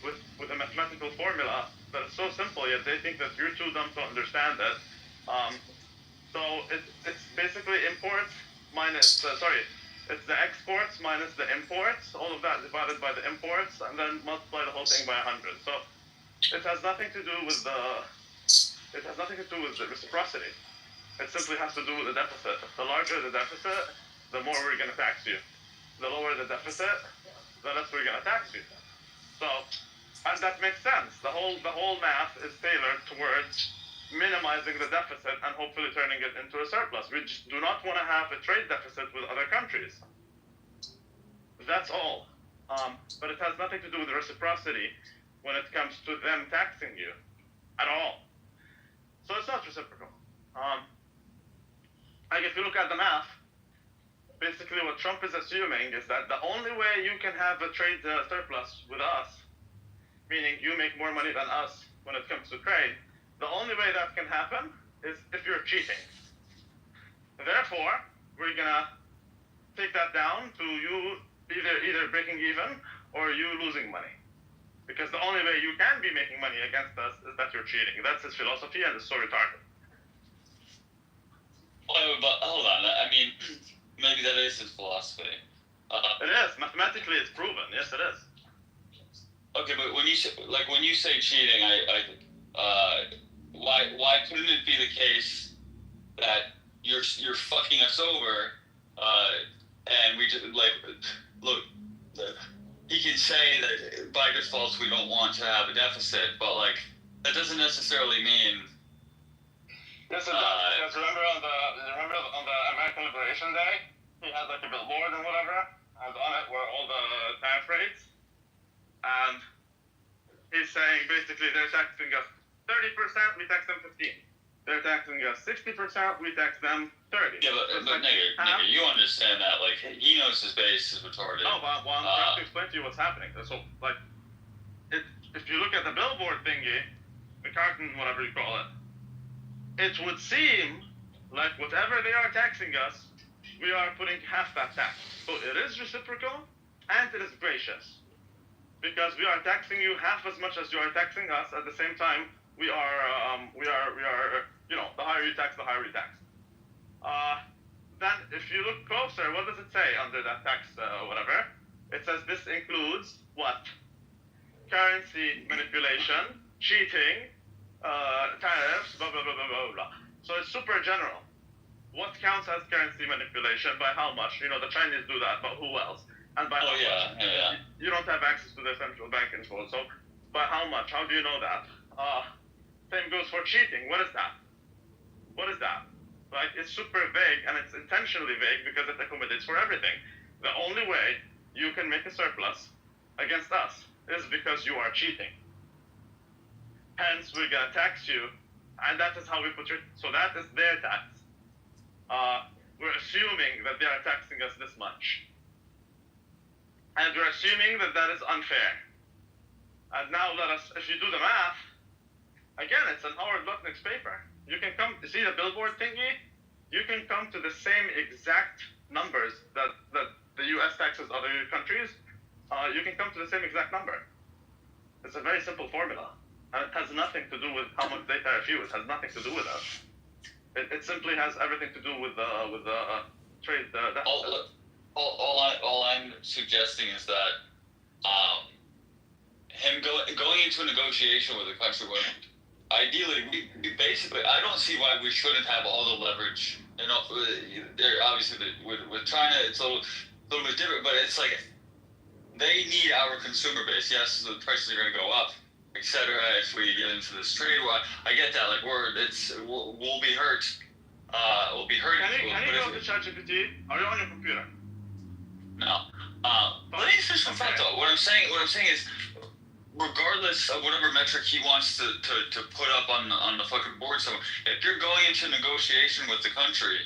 with a mathematical formula that is so simple, yet they think that you're too dumb to understand it. So it's basically imports minus it's the exports minus the imports, all of that divided by the imports, and then multiply the whole thing by 100. So it has nothing to do with the reciprocity. It simply has to do with the deficit. The larger the deficit, the more we're going to tax you. The lower the deficit, the less we're going to tax you. So, and that makes sense. The whole math is tailored towards minimizing the deficit and hopefully turning it into a surplus. We just do not want to have a trade deficit with other countries. That's all. But it has nothing to do with reciprocity when it comes to them taxing you at all. So it's not reciprocal. Like if you look at the math, basically what Trump is assuming is that the only way you can have a trade surplus with us, meaning you make more money than us when it comes to trade, the only way that can happen is if you're cheating. Therefore, we're gonna take that down to you either breaking even or you losing money. Because the only way you can be making money against us is that you're cheating. That's his philosophy, and it's so retarded. But hold on, I mean, maybe that is his philosophy. It is. Mathematically, it's proven. Yes, it is. Okay, but when you say cheating, why couldn't it be the case that you're fucking us over, and we just look, he can say that by default we don't want to have a deficit, but that doesn't necessarily mean. Yes, it does. Because remember on the American Liberation Day, he had a billboard and whatever, and on it were all the tariff rates, and he's saying basically they're taxing us 30%, we tax them 15. They're taxing us 60%, we tax them 30. Yeah, but nigga, you understand that he knows his base is retarded. No, but I'm trying to explain to you what's happening. So if you look at the billboard thingy, the carton, whatever you call it, it would seem like whatever they are taxing us, we are putting half that tax. So it is reciprocal and it is gracious, because we are taxing you half as much as you are taxing us. At the same time, we are the higher you tax, the higher we tax. Then if you look closer, what does it say under that tax whatever? It says this includes what? Currency manipulation, cheating, tariffs, blah, blah, blah, blah, blah, blah. So it's super general. What counts as currency manipulation? By how much? The Chinese do that, but who else? And by how much? Yeah. You don't have access to the central bank info, so by how much? How do you know that? Same goes for cheating. What is that? It's super vague, and it's intentionally vague because it accommodates for everything. The only way you can make a surplus against us is because you are cheating. Hence, we're gonna tax you, and that is how we put it. So that is their tax. We're assuming that they are taxing us this much. And we're assuming that that is unfair. And now if you do the math, again, it's an Howard Lutnick's paper. You can see the billboard thingy. you can come to the same exact numbers that the U.S. taxes other countries. You can come to the same exact number. It's a very simple formula, and it has nothing to do with how much they tariff you. It has nothing to do with us. It simply has everything to do with the trade deficit. All I'm suggesting is that him going into a negotiation with a country where ideally we basically, I don't see why we shouldn't have all the leverage. You know, they're obviously with China it's a little bit different, but it's like they need our consumer base. Yes, the prices are going to go up, etc. If we get into this trade war, I get that. Like we'll be hurt. We'll be hurt. Can you go to ChatGPT? Are you on your computer? No. Let me finish my thought though. What I'm saying is, regardless of whatever metric he wants to put up on the fucking board, so if you're going into negotiation with the country,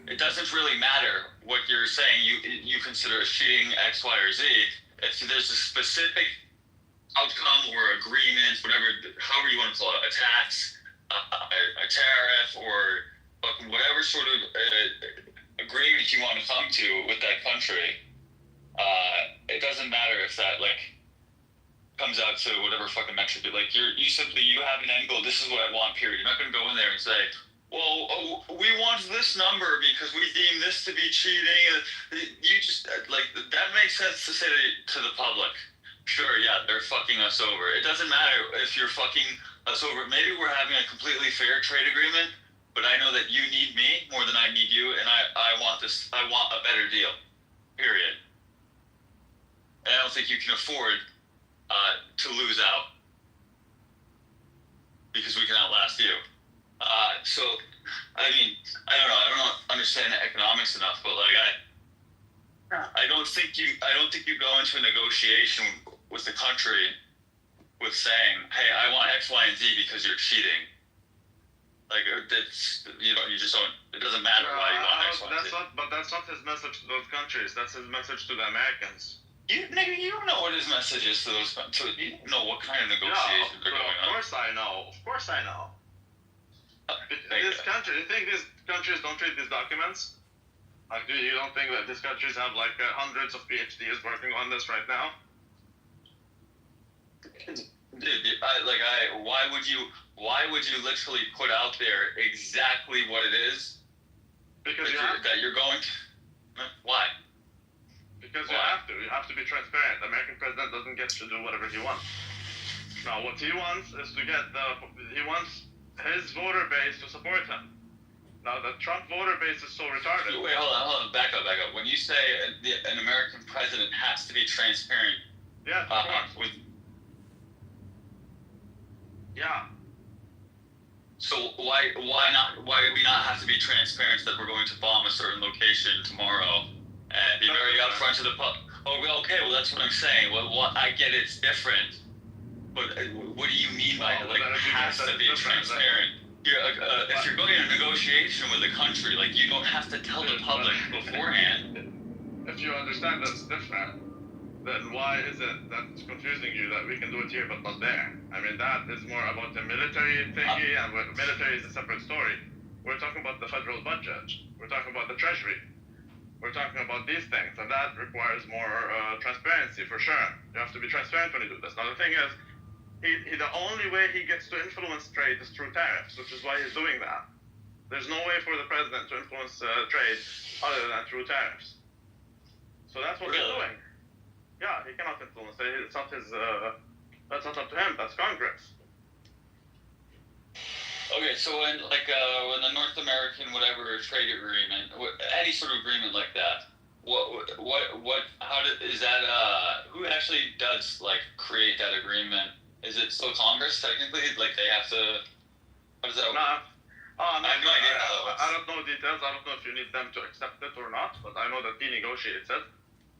it doesn't really matter what you're saying. You consider as cheating X, Y, or Z. If there's a specific outcome or agreement, however you want to call it, a tax, a tariff, or whatever sort of agreement you want to come to with that country, it doesn't matter if that comes out to whatever fucking metric. You have an end goal. This is what I want. Period. You're not going to go in there and say, well, we want this number because we deem this to be cheating. You just that makes sense to say to the public. Sure, yeah, they're fucking us over. It doesn't matter if you're fucking us over. Maybe we're having a completely fair trade agreement, but I know that you need me more than I need you, and I want this. I want a better deal. Period. And I don't think you can afford to lose out because we can outlast you. So, I mean, I don't know. I don't understand the economics enough, but I don't think you go into a negotiation with the country with saying, "Hey, I want X, Y, and Z because you're cheating." It's you just don't. It doesn't matter why you want X, Y, and Z. That's not his message to those countries. That's his message to the Americans. You don't know what his message is to those countries. You don't know what kind of negotiations are going on. Of course I know. This country, you think these countries don't read these documents? You don't think that these countries have hundreds of PhDs working on this right now? Dude, why would you literally put out there exactly what it is? Because you're going to. Why? Because you have to. You have to be transparent. The American president doesn't get to do whatever he wants. Now, what he wants is to get he wants his voter base to support him. Now, the Trump voter base is so retarded. Wait, hold on. Back up. When you say an American president has to be transparent, yeah, of course. Yeah. So why not? Why do we not have to be transparent that we're going to bomb a certain location tomorrow and be very upfront to the public? Oh, okay. Well, that's what I'm saying. Well, I get it's different. But what do you mean by it? Has to be transparent? If you're going in a negotiation with a country, you don't have to tell the public beforehand. If you understand that's different, then why is it that's confusing you that we can do it here but not there? I mean, that is more about the military thingy, and military is a separate story. We're talking about the federal budget. We're talking about the treasury. We're talking about these things, and that requires more transparency for sure. You have to be transparent when you do this. Now, the thing is, the only way he gets to influence trade is through tariffs, which is why he's doing that. There's no way for the president to influence trade other than through tariffs. So that's what he's doing. Yeah, he cannot influence it. It's not his. That's not up to him. That's Congress. Okay, so when the North American trade agreement, any sort of agreement like that, is that? Who actually does create that agreement? Is it still Congress technically? They have to. How does that work? I have no idea. I don't know details. I don't know if you need them to accept it or not, but I know that he negotiates it.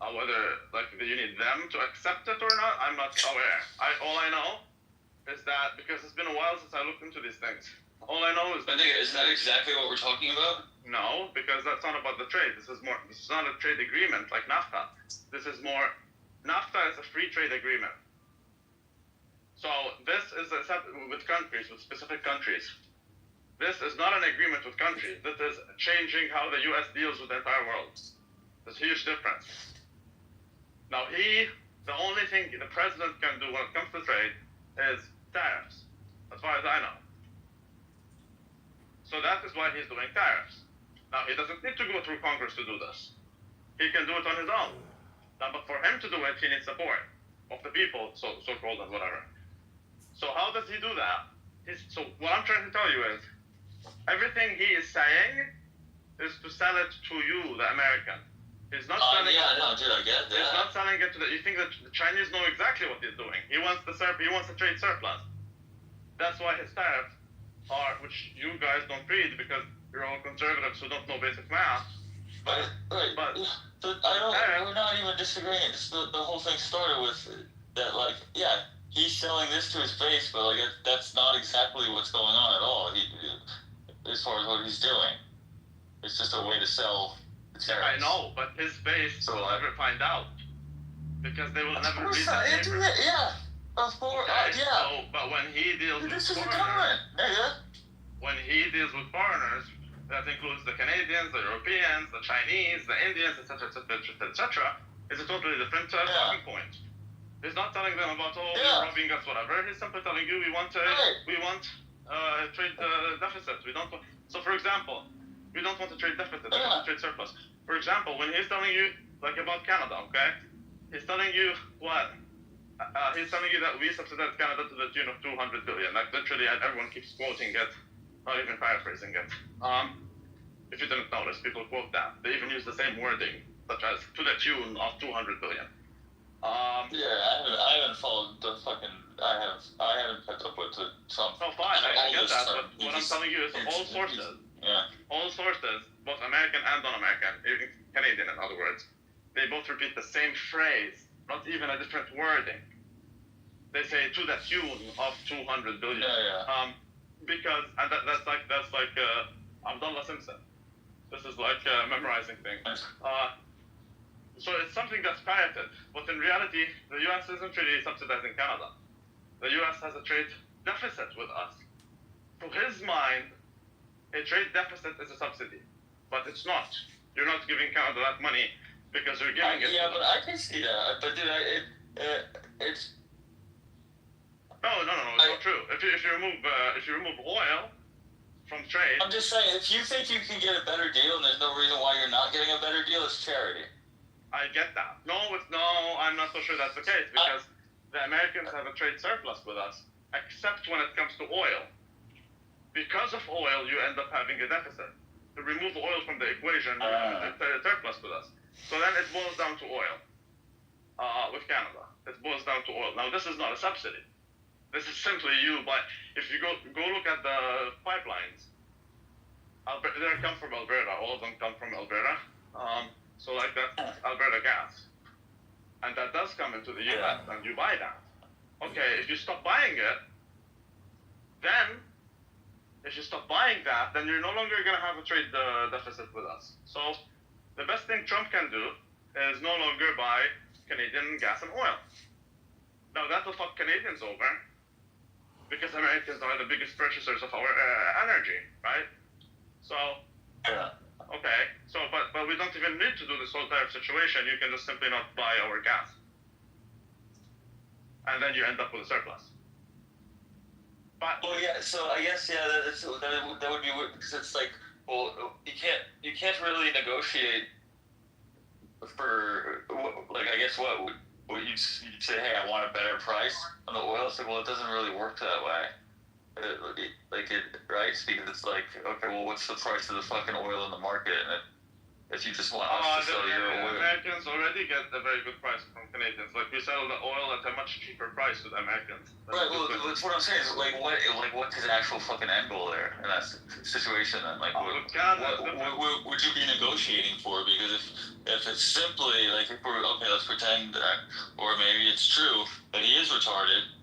Whether you need them to accept it or not, I'm not aware. All I know is that because it's been a while since I looked into these things. All I know is that. Isn't that exactly what we're talking about? No, because that's not about the trade. This is not a trade agreement like NAFTA. This is more. NAFTA is a free trade agreement. So this is with countries, with specific countries. This is not an agreement with countries. This is changing how the U.S. deals with the entire world. There's a huge difference. Now the only thing the president can do when it comes to trade is tariffs, as far as I know. So that is why he's doing tariffs. Now he doesn't need to go through Congress to do this. He can do it on his own. Now, but for him to do it, he needs support of the people, so-called and whatever. So how does he do that? So what I'm trying to tell you is, everything he is saying is to sell it to you, the American. He's not selling yeah, no, dude, I get that. He's not selling it to you think that the Chinese know exactly what he's doing. He wants the trade surplus. That's why his tariffs are, which you guys don't read because you're all conservatives who don't know basic math. But we're not even disagreeing. The whole thing started with that, like, yeah, he's selling this to his base, but like that's not exactly what's going on at all. As far as what he's doing, it's just a way to sell the tariffs. I know, but his base will never find out because they will never read the paper. Yeah, of course. Okay, yeah. So, but when he deals with This is foreigners, when he deals with foreigners, that includes the Canadians, the Europeans, the Chinese, the Indians, etc., is a totally different talking point. He's not telling them about you're robbing us, whatever. He's simply telling you we want trade deficit. We don't. So, for example, we don't want a trade deficit. We want a trade surplus. For example, when he's telling you like about Canada, okay, he's telling you what? He's telling you that we subsidize Canada to the tune of $200 billion. Like literally, and everyone keeps quoting it, not even paraphrasing it. If you didn't notice, people quote that. They even use the same wording, such as to the tune of $200 billion. I haven't followed the fucking. I haven't kept up with some. Oh, fine, I get that. But what I'm telling you is all sources, both American and non-American, even Canadian, in other words, they both repeat the same phrase, not even a different wording. They say to the tune of $200 billion. Because that's like Abdullah Simpson. This is like a memorizing thing. So it's something that's parroted, but in reality, the U.S. isn't really subsidizing Canada. The U.S. has a trade deficit with us. To his mind, a trade deficit is a subsidy, but it's not. You're not giving Canada that money because you're giving it. Yeah, but I can see that. But dude, it's. No, it's not true. If you remove oil from trade. I'm just saying, if you think you can get a better deal and there's no reason why you're not getting a better deal, it's charity. I get that. No, I'm not so sure that's the case because the Americans have a trade surplus with us, except when it comes to oil. Because of oil, you end up having a deficit. To remove oil from the equation, you have a surplus with us. So then it boils down to oil. With Canada, it boils down to oil. Now this is not a subsidy. This is simply you buy. If you go look at the pipelines, they come from Alberta. All of them come from Alberta. So like that's Alberta gas, and that does come into the U.S. and you buy that. Okay, if you stop buying it, then you're no longer gonna have a trade deficit with us. So the best thing Trump can do is no longer buy Canadian gas and oil. Now that will fuck Canadians over, because Americans are the biggest purchasers of our energy, right? So. Okay, so but we don't even need to do this whole tariff situation. You can just simply not buy our gas, and then you end up with a surplus. But so I guess that would be weird because it's like, well, you can't really negotiate for like I guess what you'd say, hey, I want a better price on the oil. It's like, well, it doesn't really work that way. Right? Because it's like, okay, well, what's the price of the fucking oil in the market? And if you just want us to sell your oil. Americans already get a very good price from Canadians. Like, we sell the oil at a much cheaper price with Americans. Right, well, that's what I'm saying. Is what's his actual fucking end goal there in that situation then? Like, what would you be negotiating for? Because if it's simply, like, if we're, okay, let's pretend that, or maybe it's true that he is retarded,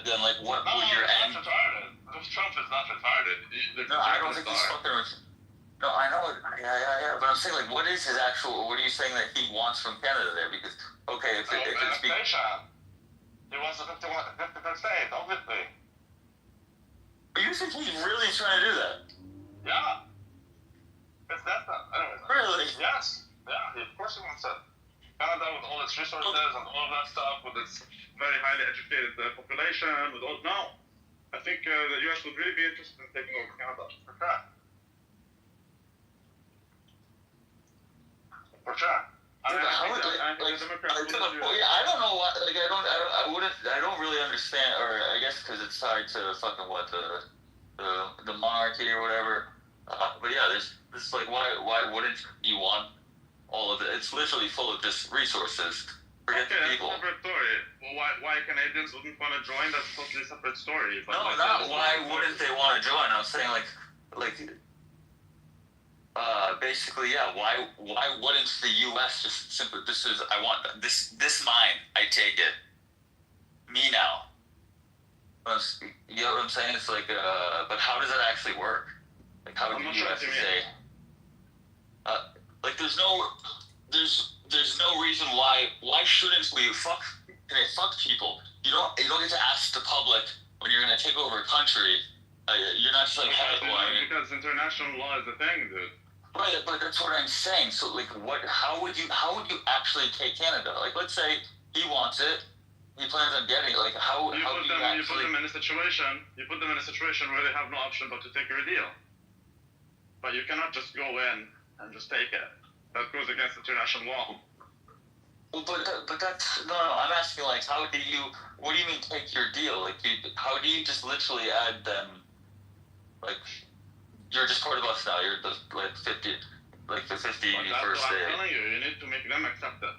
then, like, what would your end... No, he's not retarded. Trump is not retarded. No, I don't think he's fucking... No, I know. Yeah. But I'm saying, like, what is his actual... What are you saying that he wants from Canada there? Because, okay, if it's... He wants a 50% obviously. You think he's really trying to do that? Yeah. It's that then. Anyways. Really? Yes. Yeah, of course he wants it. Canada with all its resources and all of that stuff, with its very highly educated population, with all... No. I think the US would really be interested in taking over Canada. For sure. For sure. I don't know why. Like, I don't really understand, or I guess because it's tied to fucking what the monarchy or whatever. But yeah, there's like, why wouldn't you want all of it? It's literally full of just resources. Forget the people. That's a separate story. Well, why Canadians wouldn't want to join? That's a totally separate story. But no, not why wouldn't they want to join. I'm saying like. Basically, yeah. Why wouldn't the U.S. just simply? I want this mine. I take it. Me now. You know what I'm saying? It's like, but how does that actually work? Like, how would the U.S. say? Like, there's no reason why shouldn't we fuck people? You don't get to ask the public when you're gonna take over a country. You're not just like, hey, because international law is a thing, dude. Right, but that's what I'm saying. So, like, how would you actually take Canada? Like, let's say he wants it, he plans on getting it. Like, you put them in a situation where they have no option but to take your deal. But you cannot just go in and just take it. That goes against international law. Well, but that's no. I'm asking, like, what do you mean take your deal? Like, how do you just literally add them? Like, you're just part of us now. You're the 51st day. That's what I'm telling you. You need to make them accept it.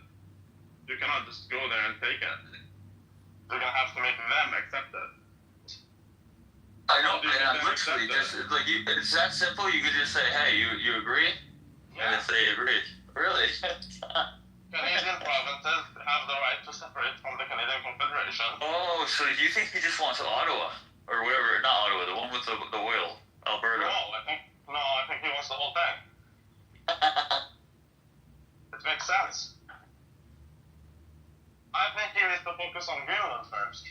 You cannot just go there and take it. You're gonna have to make them accept it. I know, and I'm literally just like, it's that simple. You could just say, hey, you agree? Yeah. And if they agree, really. Canadian provinces have the right to separate from the Canadian Confederation. Oh, so you think he just wants Ottawa or whatever? Not Ottawa, the one with the oil. Alberta. No, I think he wants the whole thing. It makes sense. I think he needs to focus on Greenland first.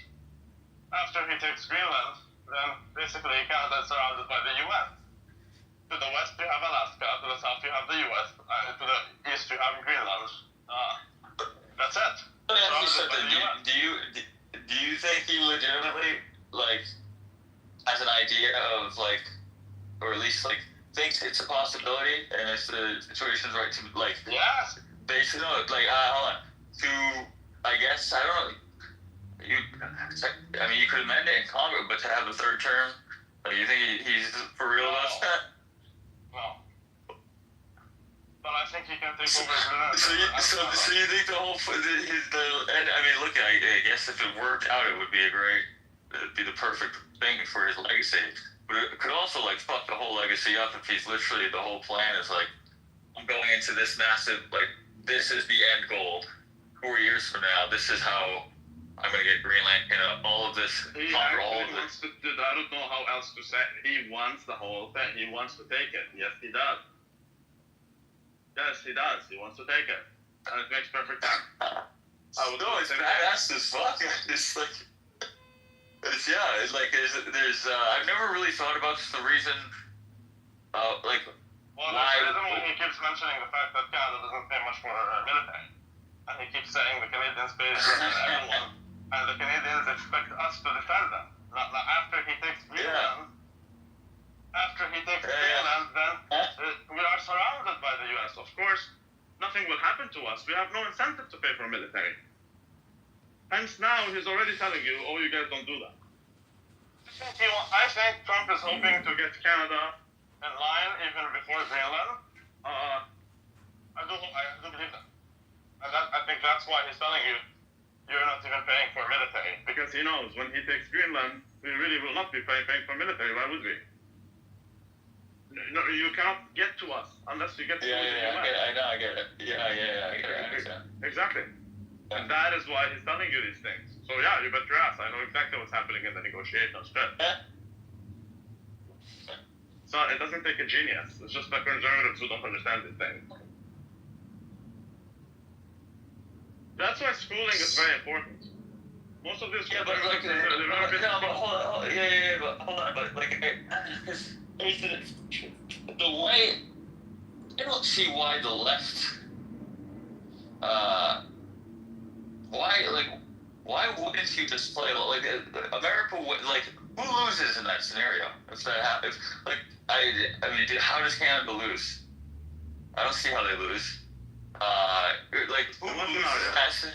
After he takes Greenland, then basically Canada is surrounded by the US. To the west you have Alaska, to the south you have the US, to the east you have Greenland. That's it. Let me ask you something. Do you think he legitimately, like, has an idea of, like, or at least, like, thinks it's a possibility, and if the situation's right to, like, yes, basically, no, like, hold on, to, I guess, I don't know, you could amend it in Congress, but to have a third term, like, you think he's for real about that? No. But I think he can take over. So you think the whole, and I mean, look, I guess if it worked out, it'd be the perfect thing for his legacy. But it could also, like, fuck the whole legacy up if he's literally, the whole plan is like, I'm going into this massive, like, this is the end goal. 4 years from now, this is how I'm going to get Greenland, all of this, conquer all of this. I don't know how else to say it. He wants the whole thing. He wants to take it. Yes, he does. Yes, he does. He wants to take it. And it makes perfect sense. It's badass as fuck. It's like... It's like there's I've never really thought about the reason, like, why. The reason why he keeps mentioning the fact that Canada doesn't pay much for military, and he keeps saying the Canadians pay everyone, and the Canadians expect us to defend them. Now after he takes Greenland, then we are surrounded by the U.S. Of course, nothing will happen to us. We have no incentive to pay for military. Hence now he's already telling you, oh, you guys don't do that. I think Trump is hoping to get Canada in line even before Greenland. I do believe that. And I think that's why he's telling you, you're not even paying for military. Because he knows when he takes Greenland, we really will not be paying for military. Why would we? No, you cannot get to us unless you get to the US. I get it. I understand. Exactly. And that is why he's telling you these things. So yeah, you bet your ass. I know exactly what's happening in the negotiations. So it doesn't take a genius. It's just the conservatives who don't understand these things. That's why schooling is very important. Most of this. Yeah, but like, but hold on, but like, because the way I don't see why the left, why wouldn't you just play like America would like who loses in that scenario if that happens? Like I mean, how does Canada lose? I don't see how they lose. Like who loses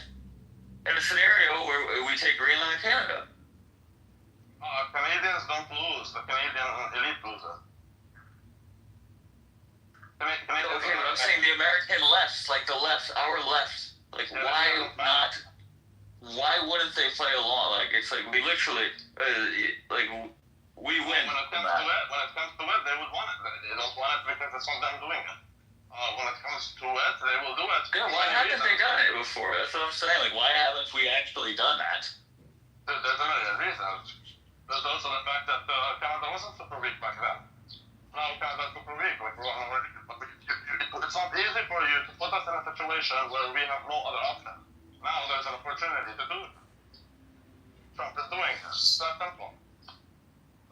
in a scenario where we take Greenland and Canada? Canadians don't lose. The Canadian elite loses. Okay, but I'm saying the American left, like the left, our left, like why not? Why wouldn't they play along? Like it's like we literally, like we win. When it comes to it, they would want it. They don't want it because it's not them doing it. When it comes to it, they will do it. Yeah, why haven't they done it before? That's what I'm saying. Like, why haven't we actually done that? There's a million reasons. There's also the fact that Canada wasn't super weak back then. Now Canada's super weak. Like, it's not easy for you to put us in a situation where we have no other option. Now there's an opportunity to do it. Trump is doing it. It's that simple.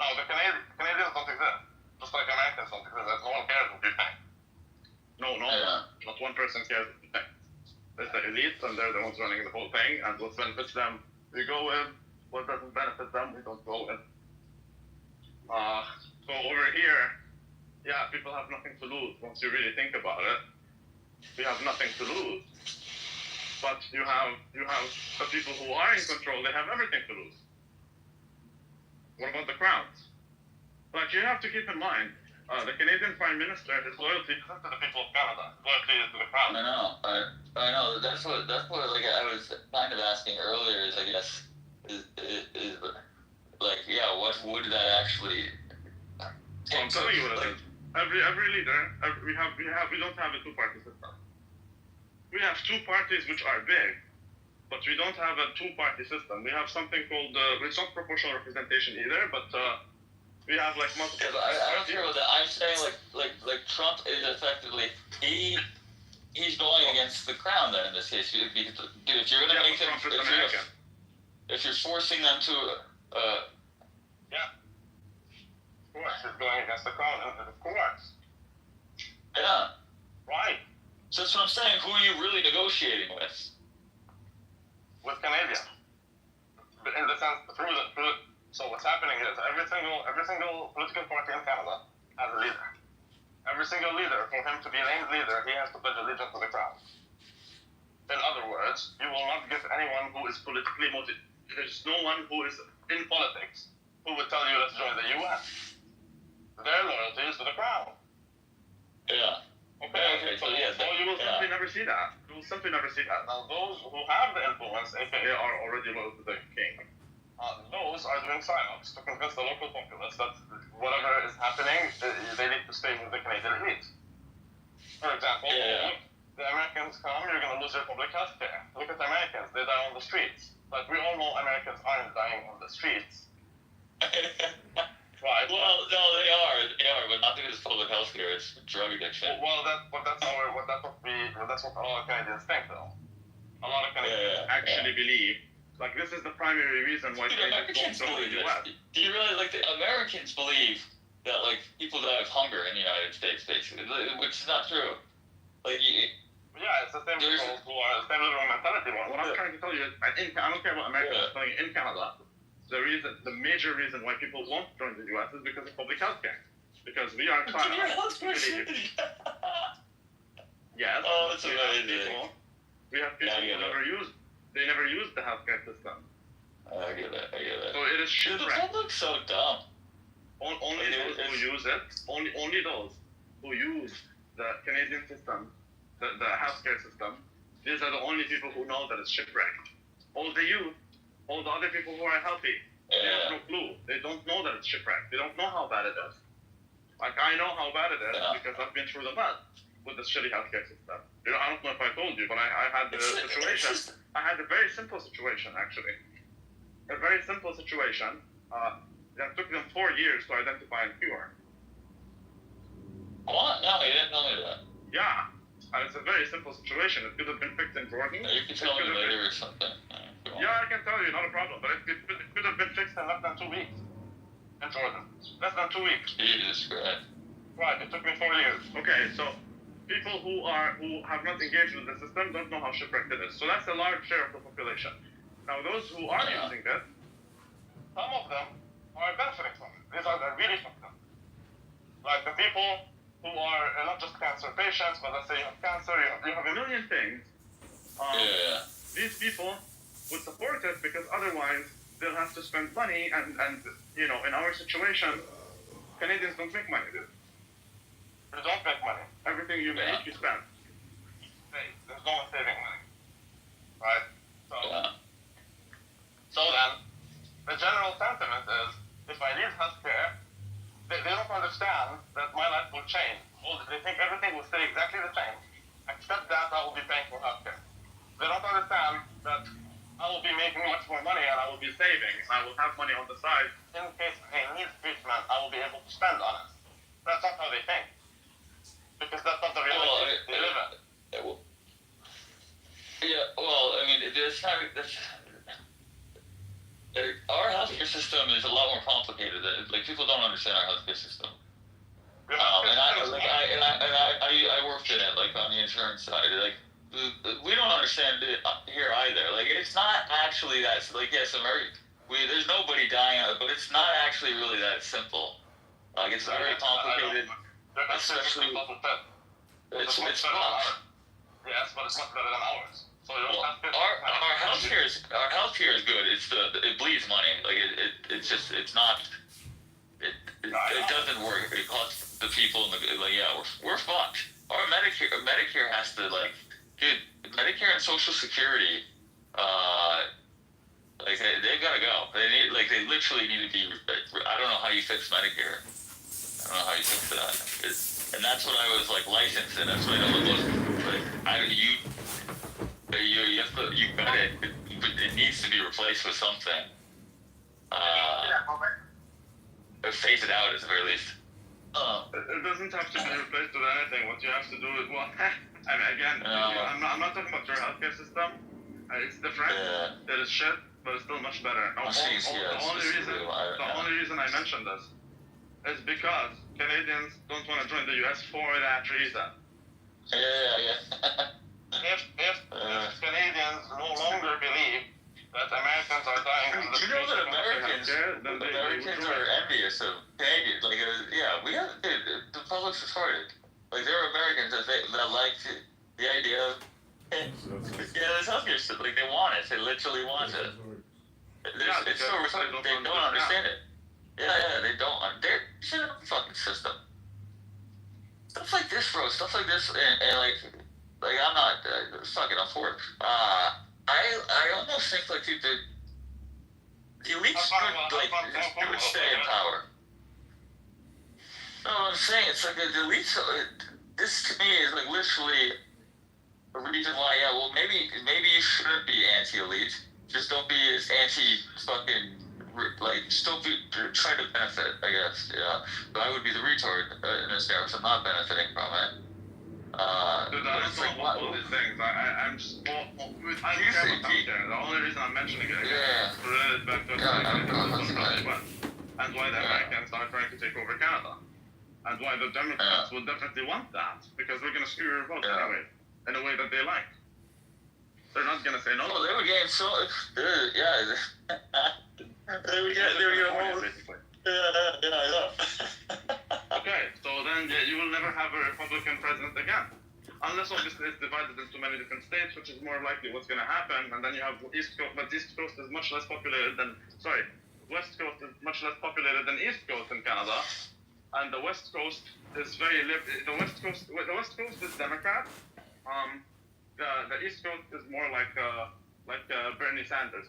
Now the Canadians don't exist. Just like Americans don't exist. No one cares what you think. No, not one person cares what you think. There's the elites and they're the ones running the whole thing, and what benefits them, we go with. What doesn't benefit them, we don't go with. So over here, yeah, people have nothing to lose once you really think about it. We have nothing to lose. But you have the people who are in control, they have everything to lose. What about the crowds? Like, you have to keep in mind, the Canadian Prime Minister, his loyalty isn't to the people of Canada. His loyalty is to the crowd. I know. That's what like I was kind of asking earlier. Is I guess is like what would that actually take? I'm telling you what it is. Every leader, we don't have a two-party system. We have two parties which are big, but we don't have a two-party system. We have something called it's not proportional representation either, but we have like multiple. Yeah, but I don't care about that. I'm saying like Trump is effectively he's going against the crown then in this case. If you're gonna make them, if you're forcing them to Of course, he's going against the crown, of course. Yeah. Right. So that's what I'm saying. Who are you really negotiating with? With Canada. But in the sense, so what's happening is every single political party in Canada has a leader. Every single leader, for him to be named leader, he has to pledge allegiance to the crown. In other words, you will not give anyone who is politically motivated. There's no one who is in politics who would tell you let's join the UN. Their loyalty is to the crown. Yeah. Okay. So you will simply never see that. You will simply never see that. Now those who have the influence, aka are already loyal to the king. Those are doing sign-ups to convince the local populace that whatever is happening, they need to stay with the Canadian elite. For example, the Americans come, you're going to lose your public health care. Look at the Americans, they die on the streets. Like, we all know Americans aren't dying on the streets. Right. Well, no, they are, but not because it's public health care, it's drug addiction. Well, that's what a lot of Canadians think, though. A lot of Canadians actually believe. Like, this is the primary reason why Americans believe this. Do you realize, like, the Americans believe that, like, people die of hunger in the United States, basically, which is not true. Like, it's the same people who are the same liberal mentality. What I'm trying to tell you is, I don't care about America, I'm telling you, in Canada, the major reason why people won't join the US is because of public health care. Because we are trying to... Yes. Oh, it's amazing. We have people who never used the healthcare system. I get it. So it is shipwrecked. That looks so dumb. Only those who use it, only those who use the Canadian system, the healthcare system, these are the only people who know that it's shipwrecked. All the youth, all the other people who are healthy, they have no clue. They don't know that it's shipwrecked. They don't know how bad it is. Like, I know how bad it is because I've been through the mud with this shitty healthcare system. You know, I don't know if I told you, but I had the situation. I had a very simple situation, actually. A very simple situation that took them 4 years to identify and cure. What? No, you didn't tell me that. Yeah. It's a very simple situation. It could have been fixed in Jordan. You can tell me later or something. Yeah, I can tell you, not a problem. But it could have been fixed in less than 2 weeks in Jordan. Less than 2 weeks. Jesus Christ. Right, it took me 4 years. Okay, so people who have not engaged with the system don't know how shipwrecked it is. So that's a large share of the population. Now, those who are using it, some of them are benefiting from it. These are the really fucked up. Like the people who are not just cancer patients, but let's say you have cancer, you have a million things. These people would support it because otherwise they'll have to spend money, and you know, in our situation, Canadians don't make money, dude. You don't make money. Everything you make, you spend. Hey, there's no one saving money. Right? So then, the general sentiment is, if I need healthcare, they don't understand that my life will change. They think everything will stay exactly the same, except that I will be paying for healthcare. They don't understand that I will be making much more money and I will be saving. I will have money on the side. In case I need treatment, I will be able to spend on it. That's not how they think. Because that's not the reality they live in. Yeah, well, I mean, our healthcare system is a lot more complicated. Like, people don't understand our healthcare system. And I worked in it, like, on the insurance side. Like, we don't understand it here either. Like, it's not actually that, like, yes, there's nobody dying of it, but it's not actually really that simple. Like, it's very complicated. Especially, it's tough. Yes, but it's much better than ours. So you don't have to. Our healthcare is good. It bleeds money. Like it doesn't work. It costs the people we're fucked. Our Medicare has to, like, dude, Medicare and Social Security, like they've got to go. They literally need to be. I don't know how you fix Medicare. I don't know how you fix that. And that's what I was, like, licensed in. That's what I know it was. Like, you got it. It needs to be replaced with something. Phase it out at the very least. It doesn't have to be replaced with anything. What you have to do is, well, I mean, again, I'm not talking about your healthcare system. It's different. It is shit, but it's still much better. The only reason I mentioned this is because Canadians don't want to join the US for that reason. If Canadians no longer believe that Americans are dying on the streets, you know that Americans are envious of Canadians. Like, we have the public's retarded. Like, there are Americans that like the idea of this healthcare stuff. Like, they want it. They literally want it. It's so retarded. They don't understand it. They don't. They're shit up the fucking system. Stuff like this, bro. Stuff like this, and like I'm not fucking up for it. I almost think, like, dude, the elites would stay in power. No, I'm saying, it's like the elites. This to me is, like, literally a reason why. Yeah, well, maybe you shouldn't be anti-elite. Just don't be as anti-fucking. Like, still try to benefit, I guess. Yeah, but I would be the retard in this area, so I'm not benefiting from it. Dude, I don't know about all these things. I'm just. I don't care about healthcare. The only reason I'm mentioning it is related back to and why the Americans are trying to take over Canada, and why the Democrats will definitely want that, because they're going to screw your vote anyway, in a way that they like. They're not going to say no. Well, they would gain so. They would get hold. Basically. I know. Okay, so then you will never have a Republican president again. Unless, obviously, it's divided into many different states, which is more likely what's going to happen. And then you have East Coast, but East Coast is much less populated than, West Coast is much less populated than East Coast in Canada. And the West Coast is very the West Coast is Democrat. The East Coast is more like Bernie Sanders.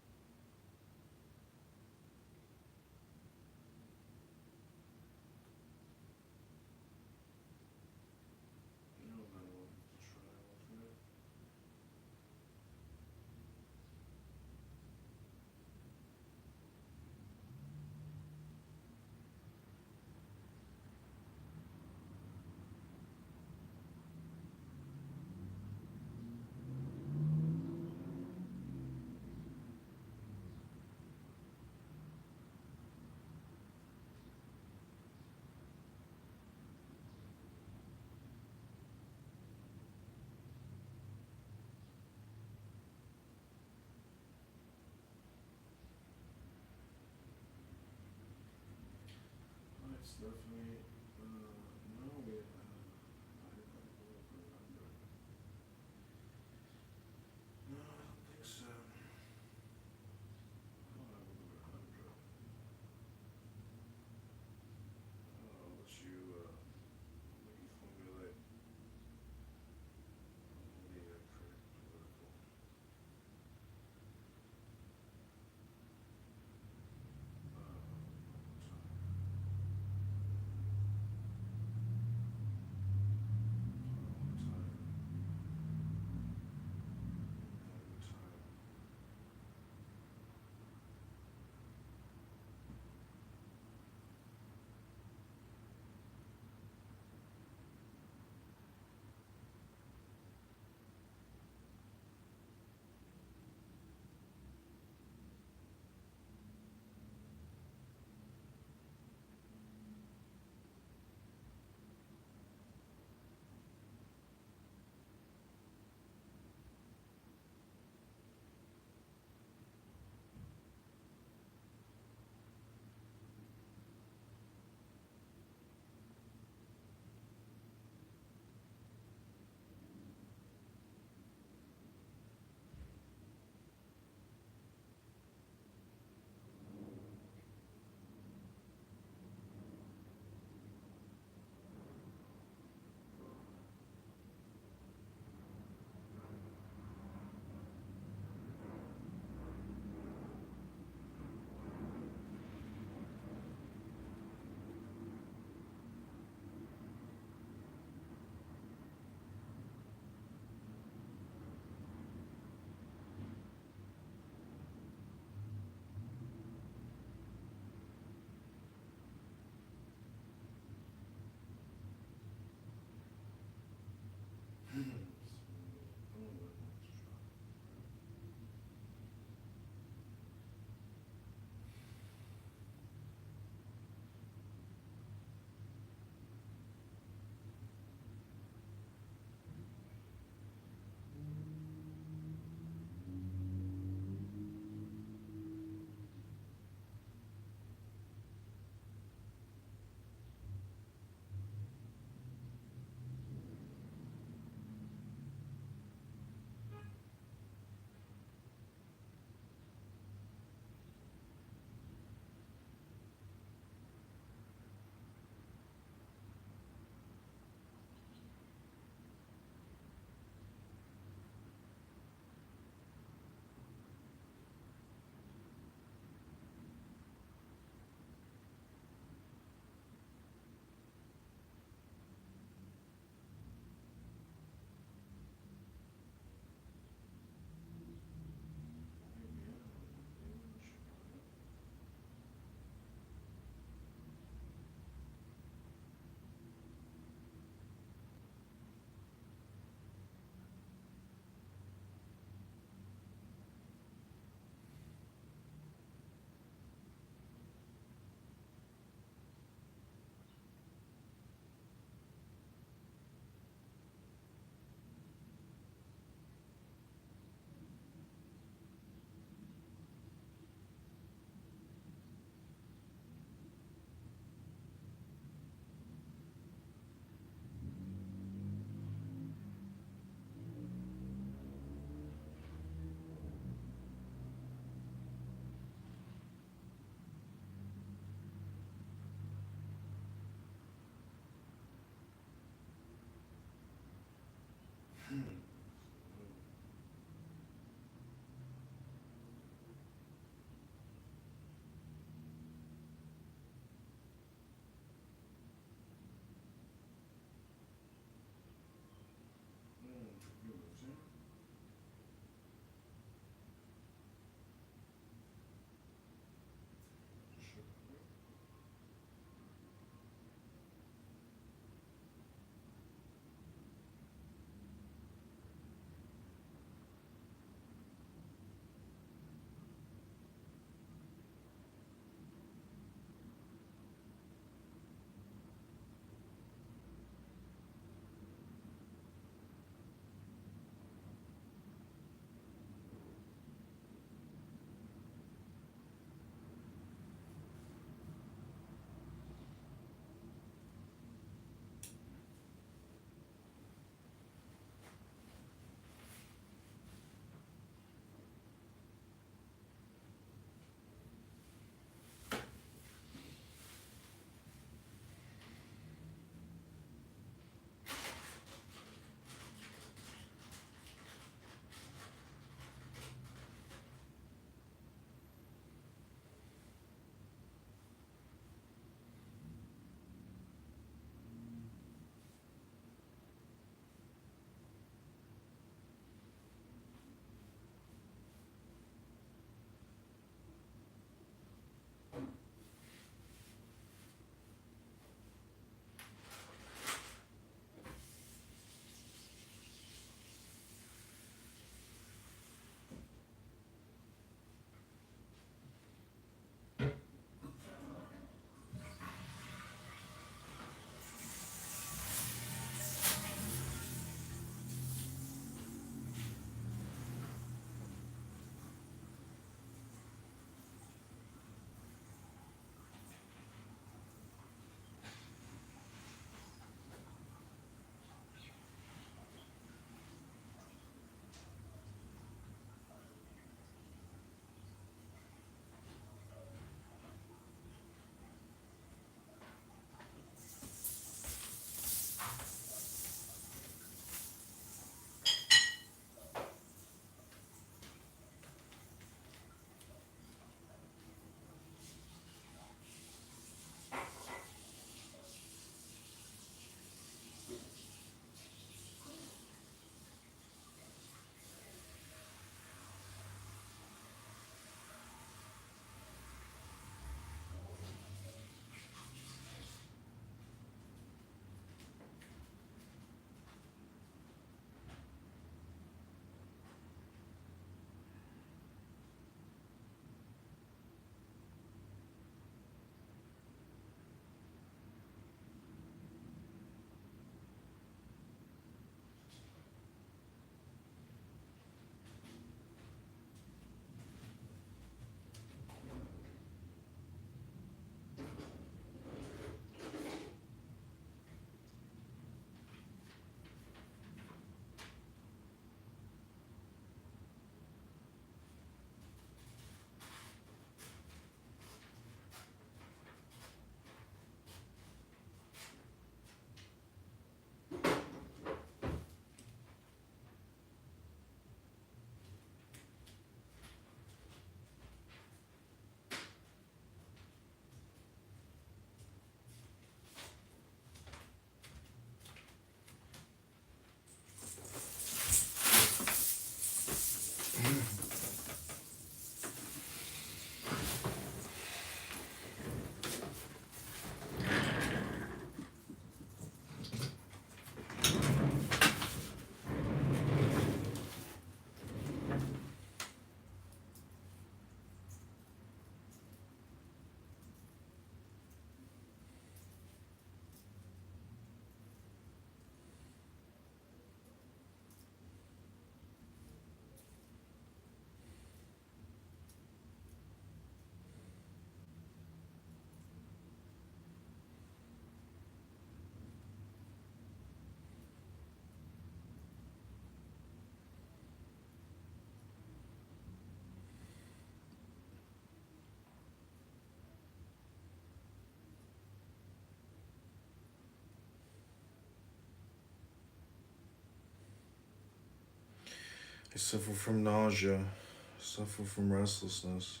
I suffer from nausea. I suffer from restlessness.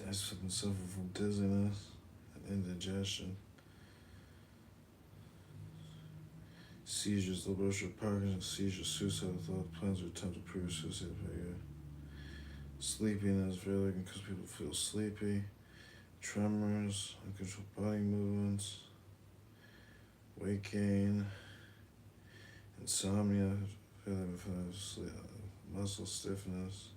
I suffer from dizziness and indigestion. Seizures, low blood sugar, Parkinson's, seizures, suicidal thoughts, plans or attempt to prove suicide failure. Sleepiness, very because people feel sleepy. Tremors, uncontrolled body movements. Weight gain. Insomnia, feeling sleep, muscle stiffness.